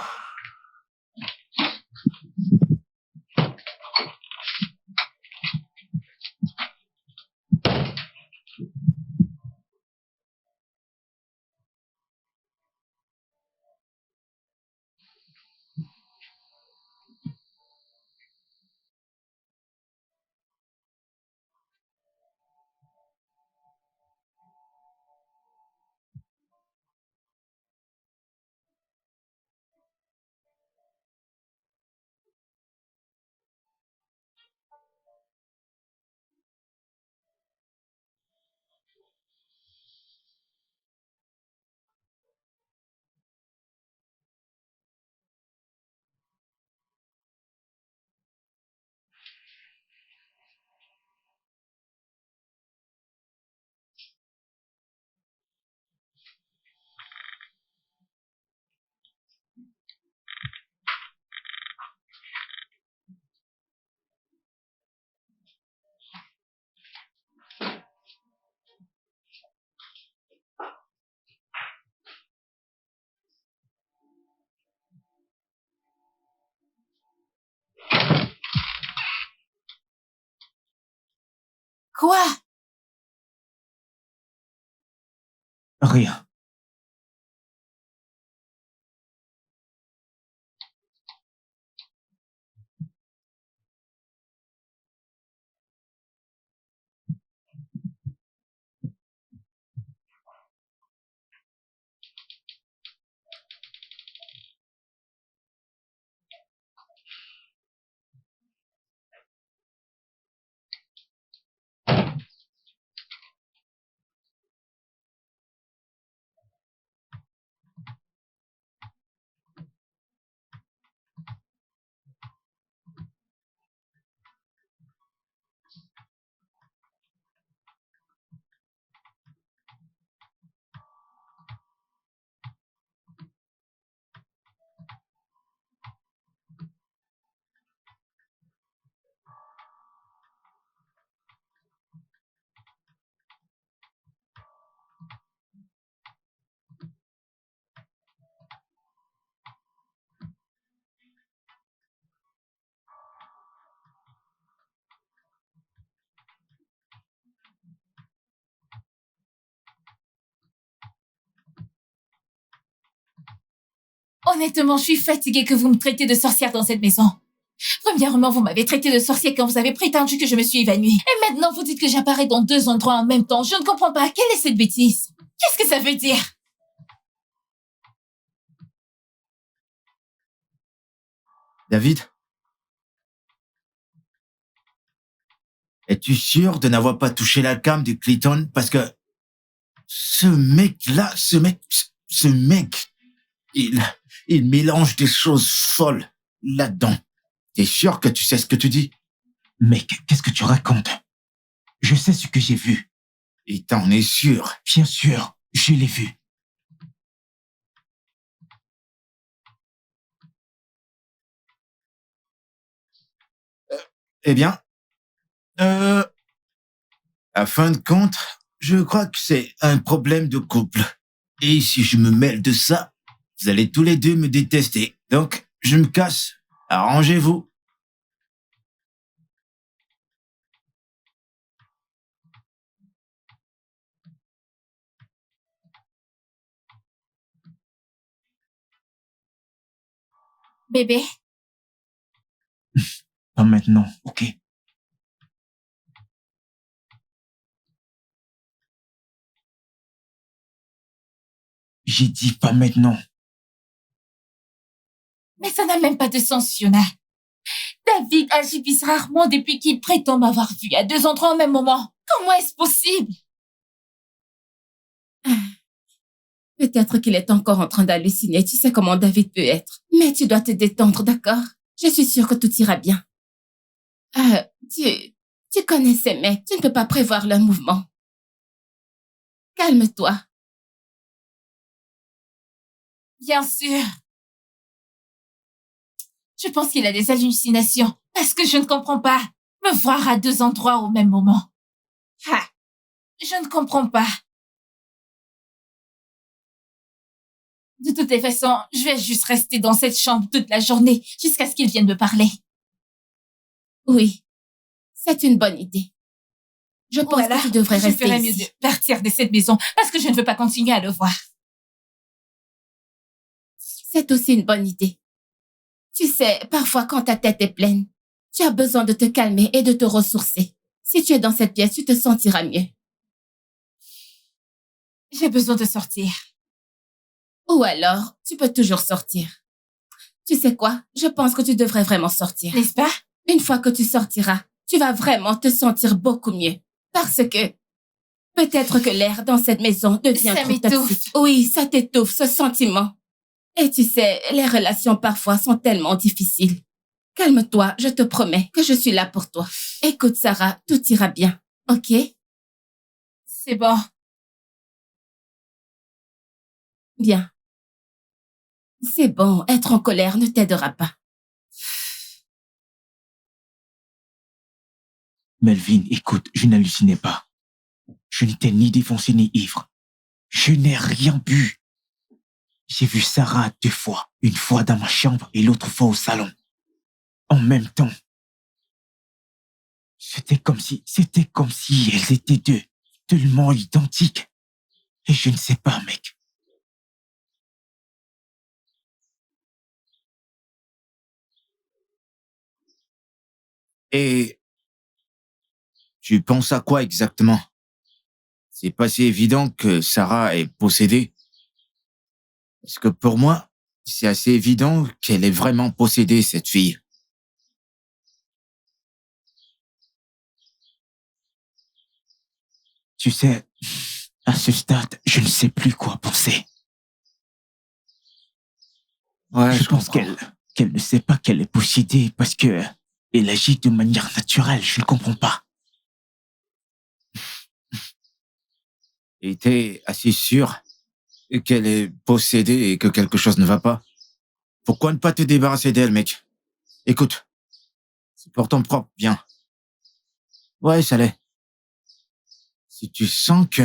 Quoi? Rien. Honnêtement, je suis fatiguée que vous me traitez de sorcière dans cette maison. Premièrement, vous m'avez traité de sorcière quand vous avez prétendu que je me suis évanouie. Et maintenant, vous dites que j'apparais dans 2 endroits en même temps. Je ne comprends pas. Quelle est cette bêtise? Qu'est-ce que ça veut dire? David? Es-tu sûr de n'avoir pas touché la cam du Clayton? Parce que ce mec-là, il mélange des choses folles là-dedans. T'es sûr que tu sais ce que tu dis? Mec, qu'est-ce que tu racontes? Je sais ce que j'ai vu. Et t'en es sûr? Bien sûr, je l'ai vu. Eh bien, à fin de compte, je crois que c'est un problème de couple. Et si je me mêle de ça, vous allez tous les deux me détester. Donc, je me casse. Arrangez-vous. Bébé, Pas maintenant, ok? J'ai dit pas maintenant. mais ça n'a même pas de sens, Fiona. David agit bizarrement depuis qu'il prétend m'avoir vue à 2 endroits au même moment. Comment est-ce possible? Peut-être qu'il est encore en train d'halluciner. Tu sais comment David peut être. Mais tu dois te détendre, d'accord? Je suis sûre que tout ira bien. Tu connais ces mecs. Tu ne peux pas prévoir leurs mouvements. Calme-toi. Bien sûr. Je pense qu'il a des hallucinations parce que je ne comprends pas. Me voir à 2 endroits au même moment. Ah, je ne comprends pas. De toutes les façons, je vais juste rester dans cette chambre toute la journée jusqu'à ce qu'il vienne me parler. Oui, c'est une bonne idée. Je pense Voilà, que tu devrais je rester ferais mieux ici. de partir de cette maison parce que je ne veux pas continuer à le voir. C'est aussi une bonne idée. Tu sais, parfois quand ta tête est pleine, tu as besoin de te calmer et de te ressourcer. Si tu es dans cette pièce, tu te sentiras mieux. J'ai besoin de sortir. Ou alors, tu peux toujours sortir. Tu sais quoi? Je pense que tu devrais vraiment sortir. N'est-ce pas? Une fois que tu sortiras, tu vas vraiment te sentir beaucoup mieux. Parce que peut-être que l'air dans cette maison devient Ça trop m'étouffe. toxique. Oui, ça t'étouffe, ce sentiment. Et tu sais, les relations parfois sont tellement difficiles. Calme-toi, je te promets que je suis là pour toi. Écoute, Sarah, tout ira bien, ok? C'est bon. Bien. C'est bon, être en colère ne t'aidera pas. Melvin, écoute, je n'hallucinais pas. Je n'étais ni défoncé ni ivre. Je n'ai rien bu. J'ai vu Sarah 2 fois. Une fois dans ma chambre et l'autre fois au salon. En même temps. C'était comme si elles étaient 2, tellement identiques. Et je ne sais pas, mec. Et tu penses à quoi exactement? C'est pas si évident que Sarah est possédée. Parce que pour moi, c'est assez évident qu'elle est vraiment possédée, cette fille. Tu sais, à ce stade, je ne sais plus quoi penser. Ouais, je pense qu'elle ne sait pas qu'elle est possédée parce que elle agit de manière naturelle. Je ne comprends pas. Et t'es assez sûr qu'elle est possédée et que quelque chose ne va pas? Pourquoi ne pas te débarrasser d'elle, mec? Écoute, c'est pour ton propre bien. Ouais, ça l'est. Si tu sens que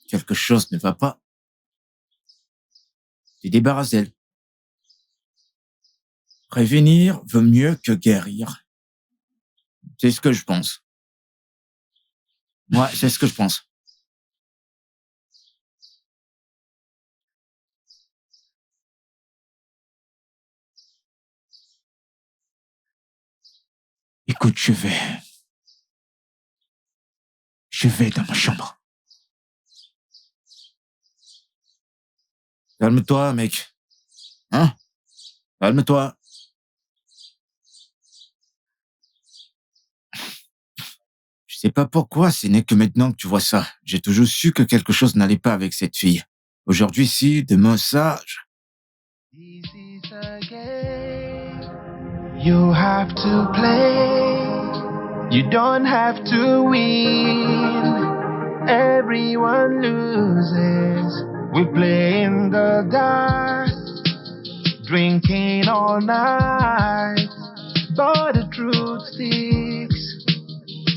quelque chose ne va pas, te débarrasse d'elle. Prévenir vaut mieux que guérir. C'est ce que je pense. Ouais, c'est ce que je pense. Écoute, je vais dans ma chambre. Calme-toi, mec. Hein? Calme-toi. Je sais pas pourquoi, ce n'est que maintenant que tu vois ça. J'ai toujours su que quelque chose n'allait pas avec cette fille. Aujourd'hui, si, demain, ça. You have to play. You don't have to win. Everyone loses. We play in the dark, drinking all night. But the truth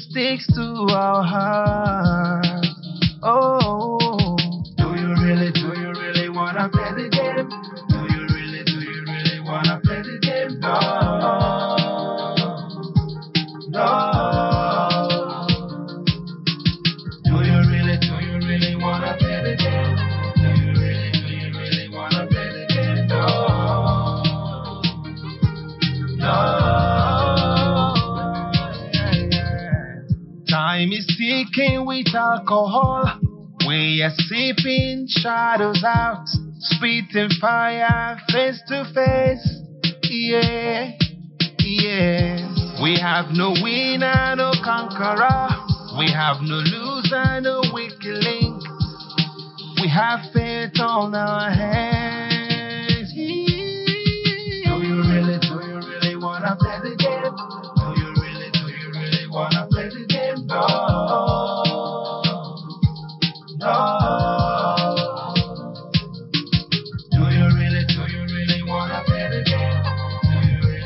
sticks to our heart. Oh, do you really wanna play the game? Do you really wanna play the game? No, no. Do you really wanna play the game? Do you really wanna play the game? No, no. Time is ticking with alcohol. We are sipping shadows out, spitting fire face to face. Yeah, yeah. We have no winner, no conqueror. We have no loser, no weak link. We have fate on our hands. Do you really wanna play the game? Do you really wanna play the game? No, no. Do you really wanna play the game? Do you really?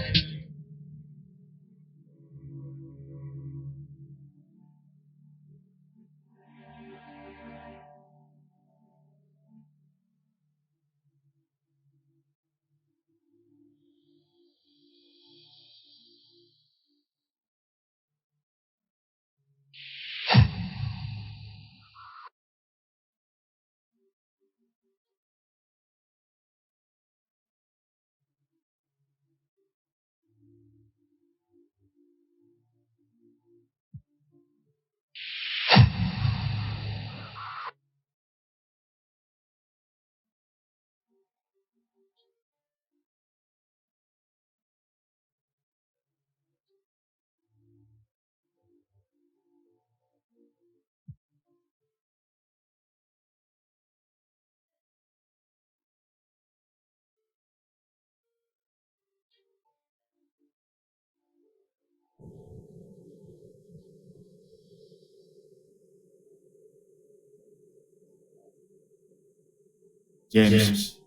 James.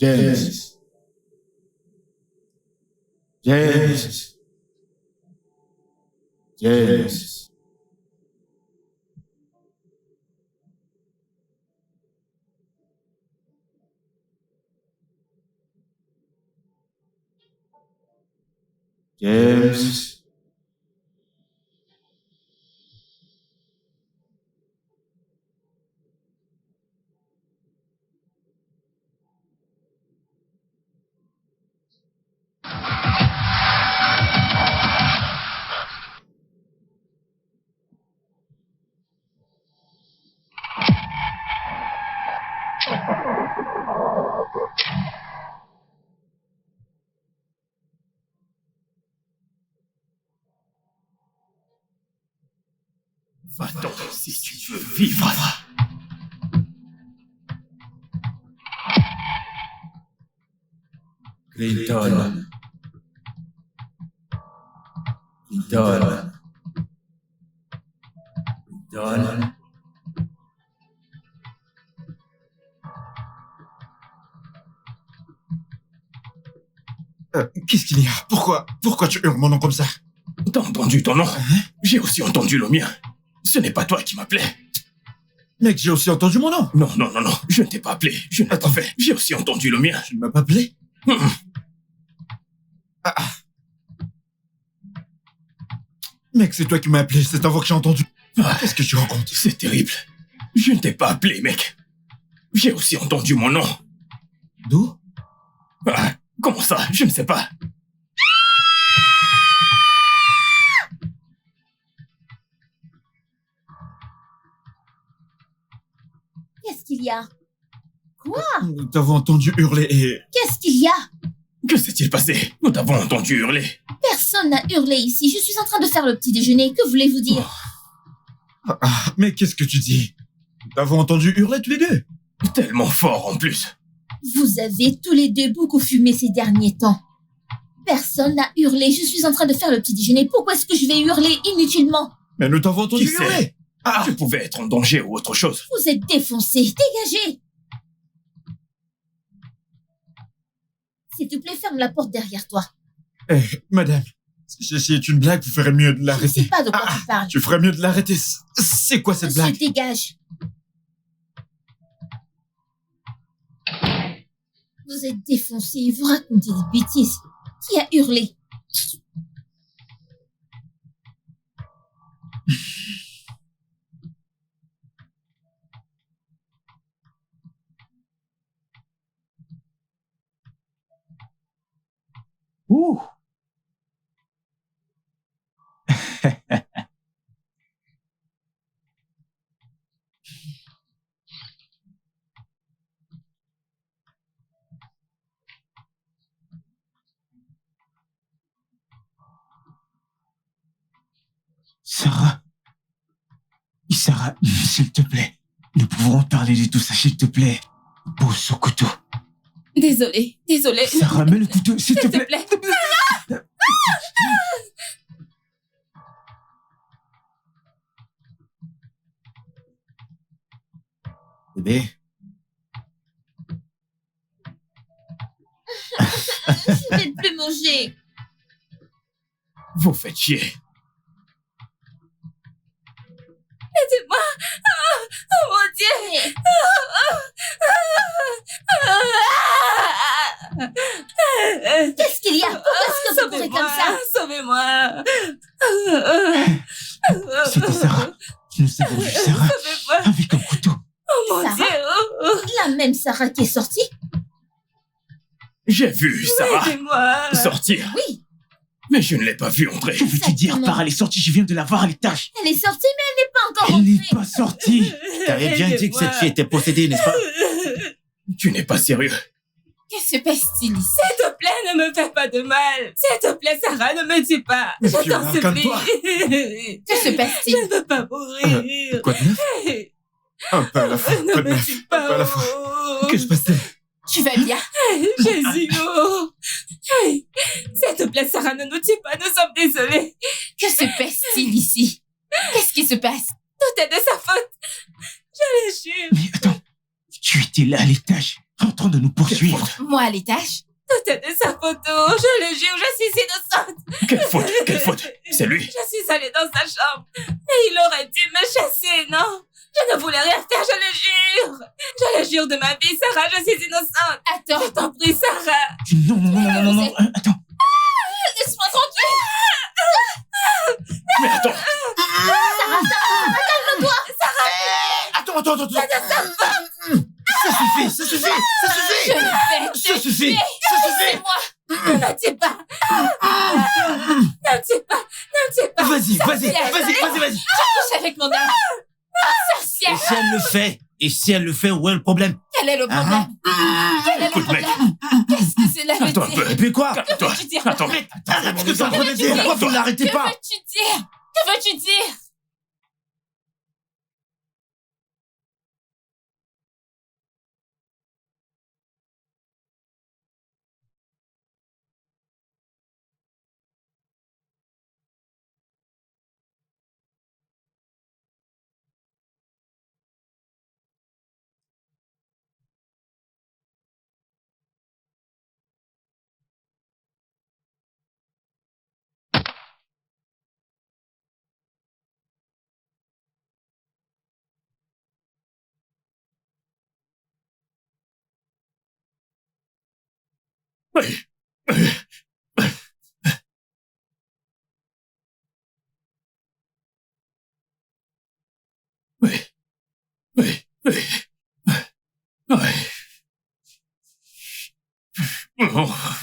James. James. James. James. Va-t'en si tu veux vivre. Clinton. Clinton. Clinton. Qu'est-ce qu'il y a? Pourquoi tu hurles mon nom comme ça? T'as entendu ton nom? J'ai aussi entendu le mien. Ce n'est pas toi qui m'appelais. Mec, j'ai aussi entendu mon nom. Non, je ne t'ai pas appelé. Je n'ai pas fait. J'ai aussi entendu le mien. Tu ne m'as pas appelé? Mec, c'est toi qui m'as appelé, c'est ta voix que j'ai entendue. Qu'est-ce que tu racontes? C'est terrible. Je ne t'ai pas appelé, mec. J'ai aussi entendu mon nom. D'où? Comment ça? Je ne sais pas. qu'il y a? Quoi? Nous t'avons entendu hurler et... Qu'est-ce qu'il y a? Que s'est-il passé? Nous t'avons entendu hurler. Personne n'a hurlé ici. Je suis en train de faire le petit déjeuner. Que voulez-vous dire? Mais qu'est-ce que tu dis? Nous t'avons entendu hurler tous les deux. Tellement fort en plus. Vous avez tous les deux beaucoup fumé ces derniers temps. Personne n'a hurlé. Je suis en train de faire le petit déjeuner. Pourquoi est-ce que je vais hurler inutilement? Mais nous t'avons entendu Qui sait? hurler. Je pouvais être en danger ou autre chose. Vous êtes défoncés. Dégagez. S'il te plaît, ferme la porte derrière toi. Eh, madame, si ceci est une blague, vous ferez mieux de Je ne l'arrêter. sais pas de quoi tu parles. Tu ferais mieux de l'arrêter. C'est quoi cette blague? Dégage. Vous êtes défoncés. Vous racontez des bêtises. Qui a hurlé? Ouh. Sarah. Sarah, s'il te plaît. Nous pouvons parler de tout ça, s'il te plaît. Pose ce couteau. Désolée. Sarah, mets le couteau, s'il te plaît. Bébé. Je vais plus manger. Vous faites chier. Aidez-moi. Oh mon Dieu. Qu'est-ce qu'il y a? Pourquoi est-ce que vous courez comme ça? Sauvez-moi. C'était Sarah. Nous avons vu Sarah avec un couteau. Oh mon Sarah? Dieu. La même Sarah qui est sortie? J'ai vu Sarah Aidez-moi. sortir. Oui. Mais je ne l'ai pas vue entrer. Que veux-tu dire par elle est sortie? Je viens de la voir à l'étage. Elle est sortie, mais elle n'est pas encore Elle n'est rentrée. pas sortie. T'avais bien dit que cette fille était possédée, n'est-ce pas? Tu n'es pas sérieux. Que se passe-t-il ici? S'il te plaît, ne me fais pas de mal. S'il te plaît, Sarah, ne me tue pas. Mais Je Fiona, t'en supplie. calme-toi. Que se passe-t-il? Je ne veux pas mourir. Quoi de neuf? Un peu à la fois. Ne Quoi de me neuf? tue Un peu à la pas. fois. Oh. Que se passe-t-il? Tu vas bien? Jésus, oh. S'il te plaît, Sarah, ne nous tue pas. Nous sommes désolés. Que se passe-t-il ici? Qu'est-ce qui se passe? Tout est de sa faute. Je le jure. Mais attends, tu étais là à l'étage, en train de nous poursuivre. Moi à l'étage? Tout est de sa faute. Oh. Je le jure, je suis innocente. Quelle faute? Quelle faute? C'est lui. Je suis allée dans sa chambre. Et il aurait dû me chasser, non? Je ne voulais rien faire, je le jure. Je le jure de ma vie, Sarah, je suis innocente. Attends. Je t'en prie, Sarah. Non, attends. Laisse-moi tranquille. Mais attends. Calme-toi. Attends. Ça suffit. Ça suffit. Ne me tue pas. Ne me tue pas. Vas-y. Couche avec mon âme. Et Sorcière. si elle le fait, où est le problème? Quel est le problème? Quel est le Écoute, mec. problème? Qu'est-ce que cela veut Attends un dire? peu. Et puis quoi? Que veux-tu dire? Attends. Arrête ce que t'es en train de dire. Pourquoi vous ne l'arrêtez Que pas? veux-tu dire? Que veux-tu dire? Oui.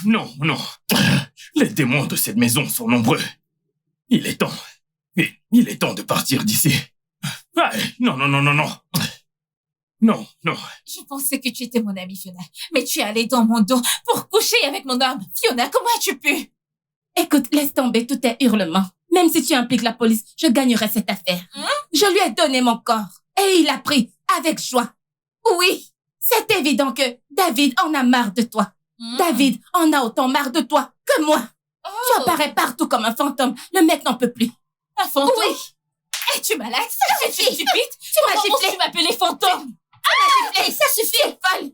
Non. Les démons de cette maison sont nombreux. Il est temps. Il est temps de partir d'ici. Non. Non, non. Je pensais que tu étais mon amie, Fiona. Mais tu es allée dans mon dos pour coucher avec mon homme. Fiona, comment as-tu pu? Écoute, laisse tomber tous tes hurlements. Même si tu impliques la police, je gagnerai cette affaire. Je lui ai donné mon corps. Et il l'a pris avec joie. Oui, c'est évident que David en a marre de toi. David en a autant marre de toi que moi. Tu apparais partout comme un fantôme. Le mec n'en peut plus. Un fantôme? Oui. Es-tu malade? Es-tu stupide? Tu m'as giflé. Tu m'appelais fantôme? Giflé, ça suffit, folle.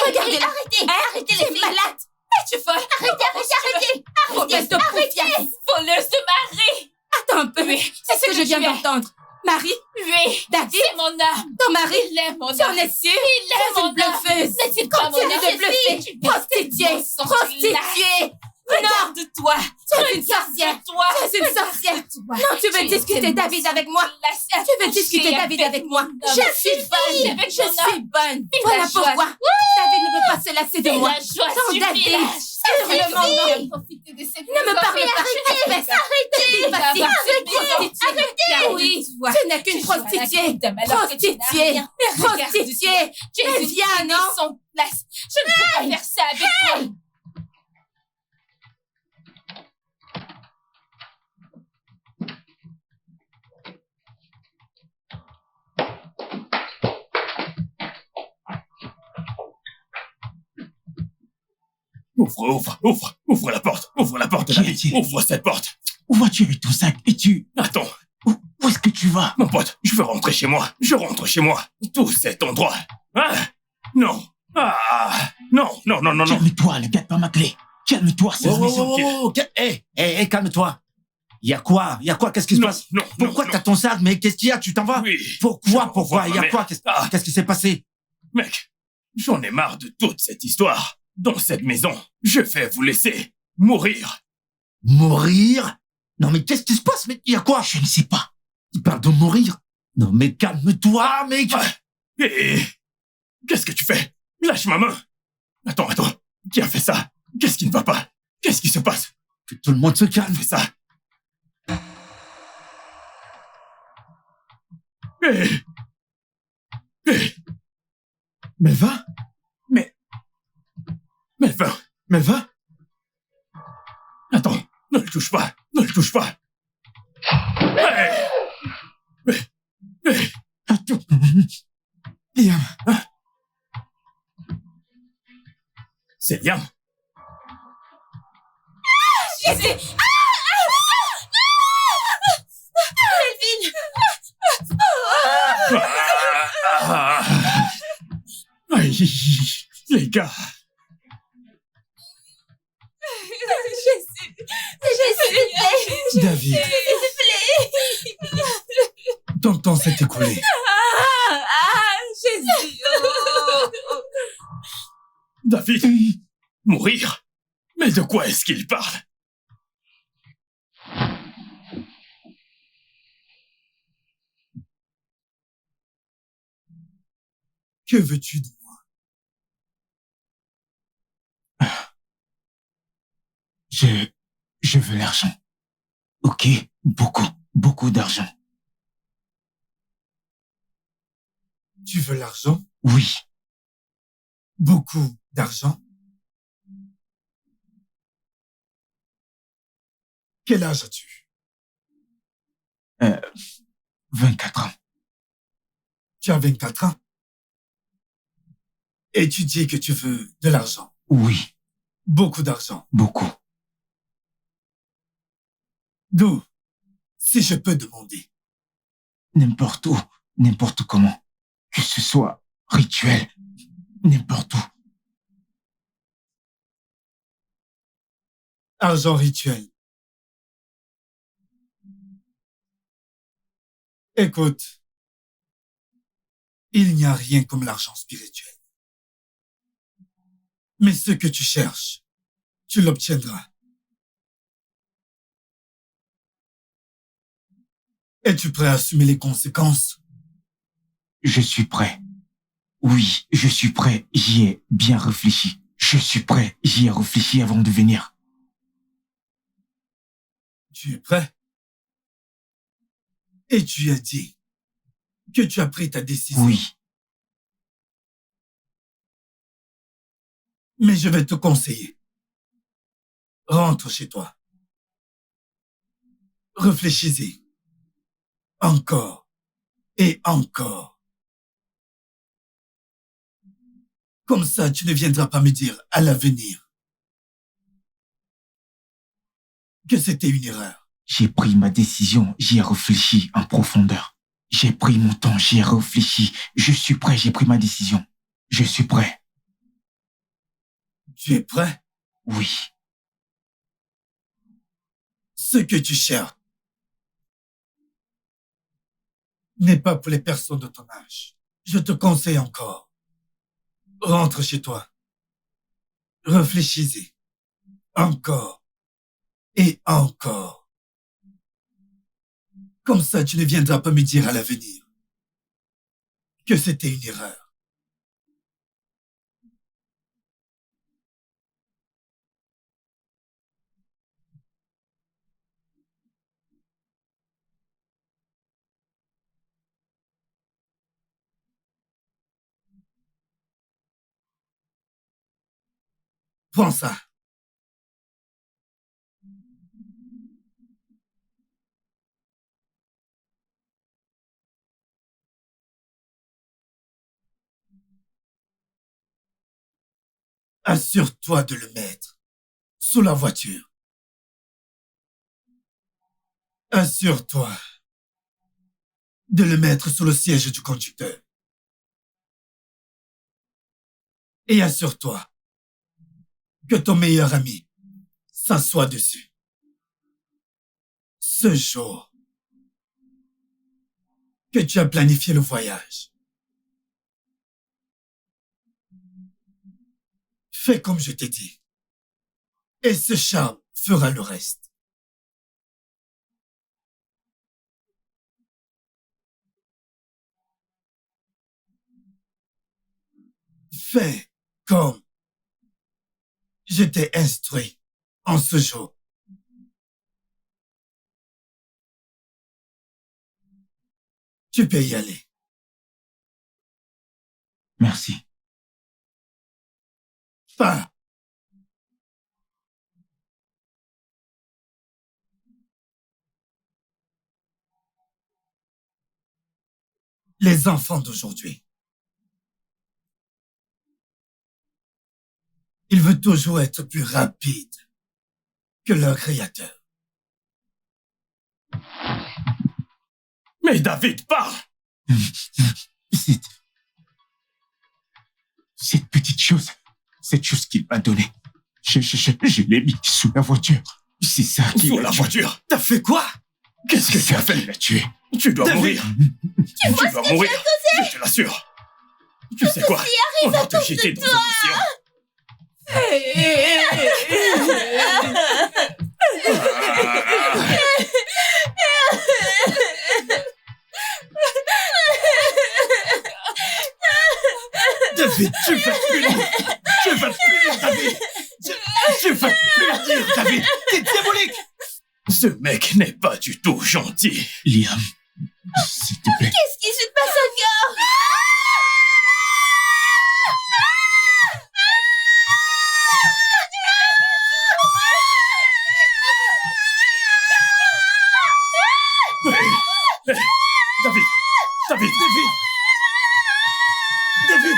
Regardez-la. Arrêtez les filles. Malade. Es-tu folle? Arrêtez. Mauvaise de confiance. Voleuse de mari. Attends un peu. Oui, C'est ce que je viens d'entendre. Marie, Oui, David, c'est mon âme. ton mari, Il aime mon tu en âme. es sûr? Il aime C'est mon une bluffeuse. N'est-il pas mon Continue âme? de bluffer. Prostituée. Prostituée. Regarde-toi. Tu es une sorcière. Toi. Tu es une sorcière. Non, tu veux discuter David avec moi? Tu veux discuter David avec moi? Je suis bonne. Je suis bonne. Voilà pourquoi. David ne veut pas se lasser de moi. Sans David. Hurle mon nom. Ne me parle pas. Arrêtez. Arrêtez. Oui, tu n'es qu'une prostituée. Prostituée. Prostituée. Mais viens, non? Son place. Je ne peux pas faire ça avec toi. Ouvre la porte. Ouvre la porte, David. Ouvre cette porte. Où vas-tu avec ton sac? Et tu... Attends. Où est-ce que tu vas? Mon pote, je veux rentrer chez moi. Je rentre chez moi. Tout cet endroit. Hein? Non. Ah. Non. Calme-toi, ne gâte pas ma clé. Calme-toi, c'est la maison. Hé, calme-toi. Y a quoi? Qu'est-ce qui se passe? Pourquoi t'as ton sac? Mais qu'est-ce qu'il y a? Tu t'en vas? Oui. Pourquoi? Y a quoi? Qu'est-ce qui s'est passé? Mec, j'en ai marre de toute cette histoire. Dans cette maison, je vais vous laisser mourir. Mourir? Non, mais qu'est-ce qui se passe? Mais y a quoi? Je ne sais pas. Il parle de mourir? Non, mais calme-toi, mec. Et qu'est-ce que tu fais? Lâche ma main. Attends. Qui a fait ça? Qu'est-ce qui ne va pas? Qu'est-ce qui se passe? Que tout le monde se calme. Fais ça. Melva? Melva? Attends, ne le touche pas. Attends. Liam. C'est Liam. Jésus! Aïe, les gars. David. Ton temps s'est écoulé. Jésus! David, mourir? Mais de quoi est-ce qu'il parle? Que veux-tu de moi? Je veux l'argent. Ok, beaucoup d'argent. Tu veux l'argent? Oui. Beaucoup d'argent? Quel âge as-tu? 24 ans. Tu as 24 ans? Et tu dis que tu veux de l'argent? Oui. Beaucoup d'argent? Beaucoup. D'où? Si je peux demander. N'importe où, n'importe comment. Que ce soit rituel, n'importe où. Argent rituel. Écoute, il n'y a rien comme l'argent spirituel. Mais ce que tu cherches, tu l'obtiendras. Es-tu prêt à assumer les conséquences? Je suis prêt. Oui, je suis prêt. J'y ai bien réfléchi. Je suis prêt. J'y ai réfléchi avant de venir. Tu es prêt? Et tu as dit que tu as pris ta décision. Oui. Mais je vais te conseiller. Rentre chez toi. Réfléchis-y. Encore et encore. Comme ça, tu ne viendras pas me dire à l'avenir que c'était une erreur. J'ai pris ma décision, j'y ai réfléchi en profondeur. J'ai pris mon temps, j'y ai réfléchi. Je suis prêt, j'ai pris ma décision. Je suis prêt. Tu es prêt? Oui. Ce que tu cherches n'est pas pour les personnes de ton âge. Je te conseille encore. Rentre chez toi. Réfléchis-y. Encore. Et encore. Comme ça, tu ne viendras pas me dire à l'avenir que c'était une erreur. Prends ça. Assure-toi de le mettre sous la voiture. Assure-toi de le mettre sous le siège du conducteur. Et assure-toi que ton meilleur ami s'assoit dessus. Ce jour que tu as planifié le voyage. Fais comme je t'ai dit. Et ce charme fera le reste. Fais comme je t'ai instruit en ce jour. Tu peux y aller. Merci. Pas. Les enfants d'aujourd'hui. Ils veulent toujours être plus rapides que leur créateur. Mais David, pars! Cette petite chose, cette chose qu'il m'a donnée, je l'ai mis sous la voiture. C'est ça qui Sous la voiture? T'as fait quoi? Qu'est-ce que tu as fait? l'a tué. Tu dois David, mourir. Tu dois mourir. Je te l'assure. Tu sais quoi? On va te jeter dans un océan. David, tu vas te punir. Tu vas te punir, David. Tu vas te punir, David. T'es diabolique. Ce mec n'est pas du tout gentil. Liam, s'il te plaît. Qu'est-ce qui se passe encore? Hey, David, David, David. David,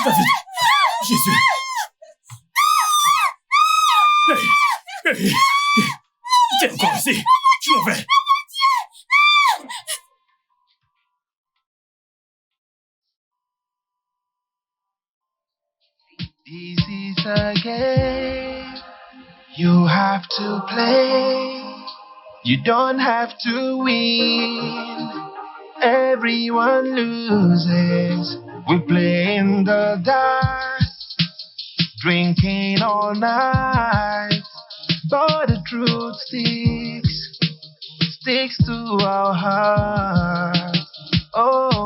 David, Jésus. Hey, t'es encore ici. Je m'en vais. This is a game you have to play. You don't have to win. Everyone loses. We play in the dark, drinking all night. But the truth sticks to our hearts. Oh.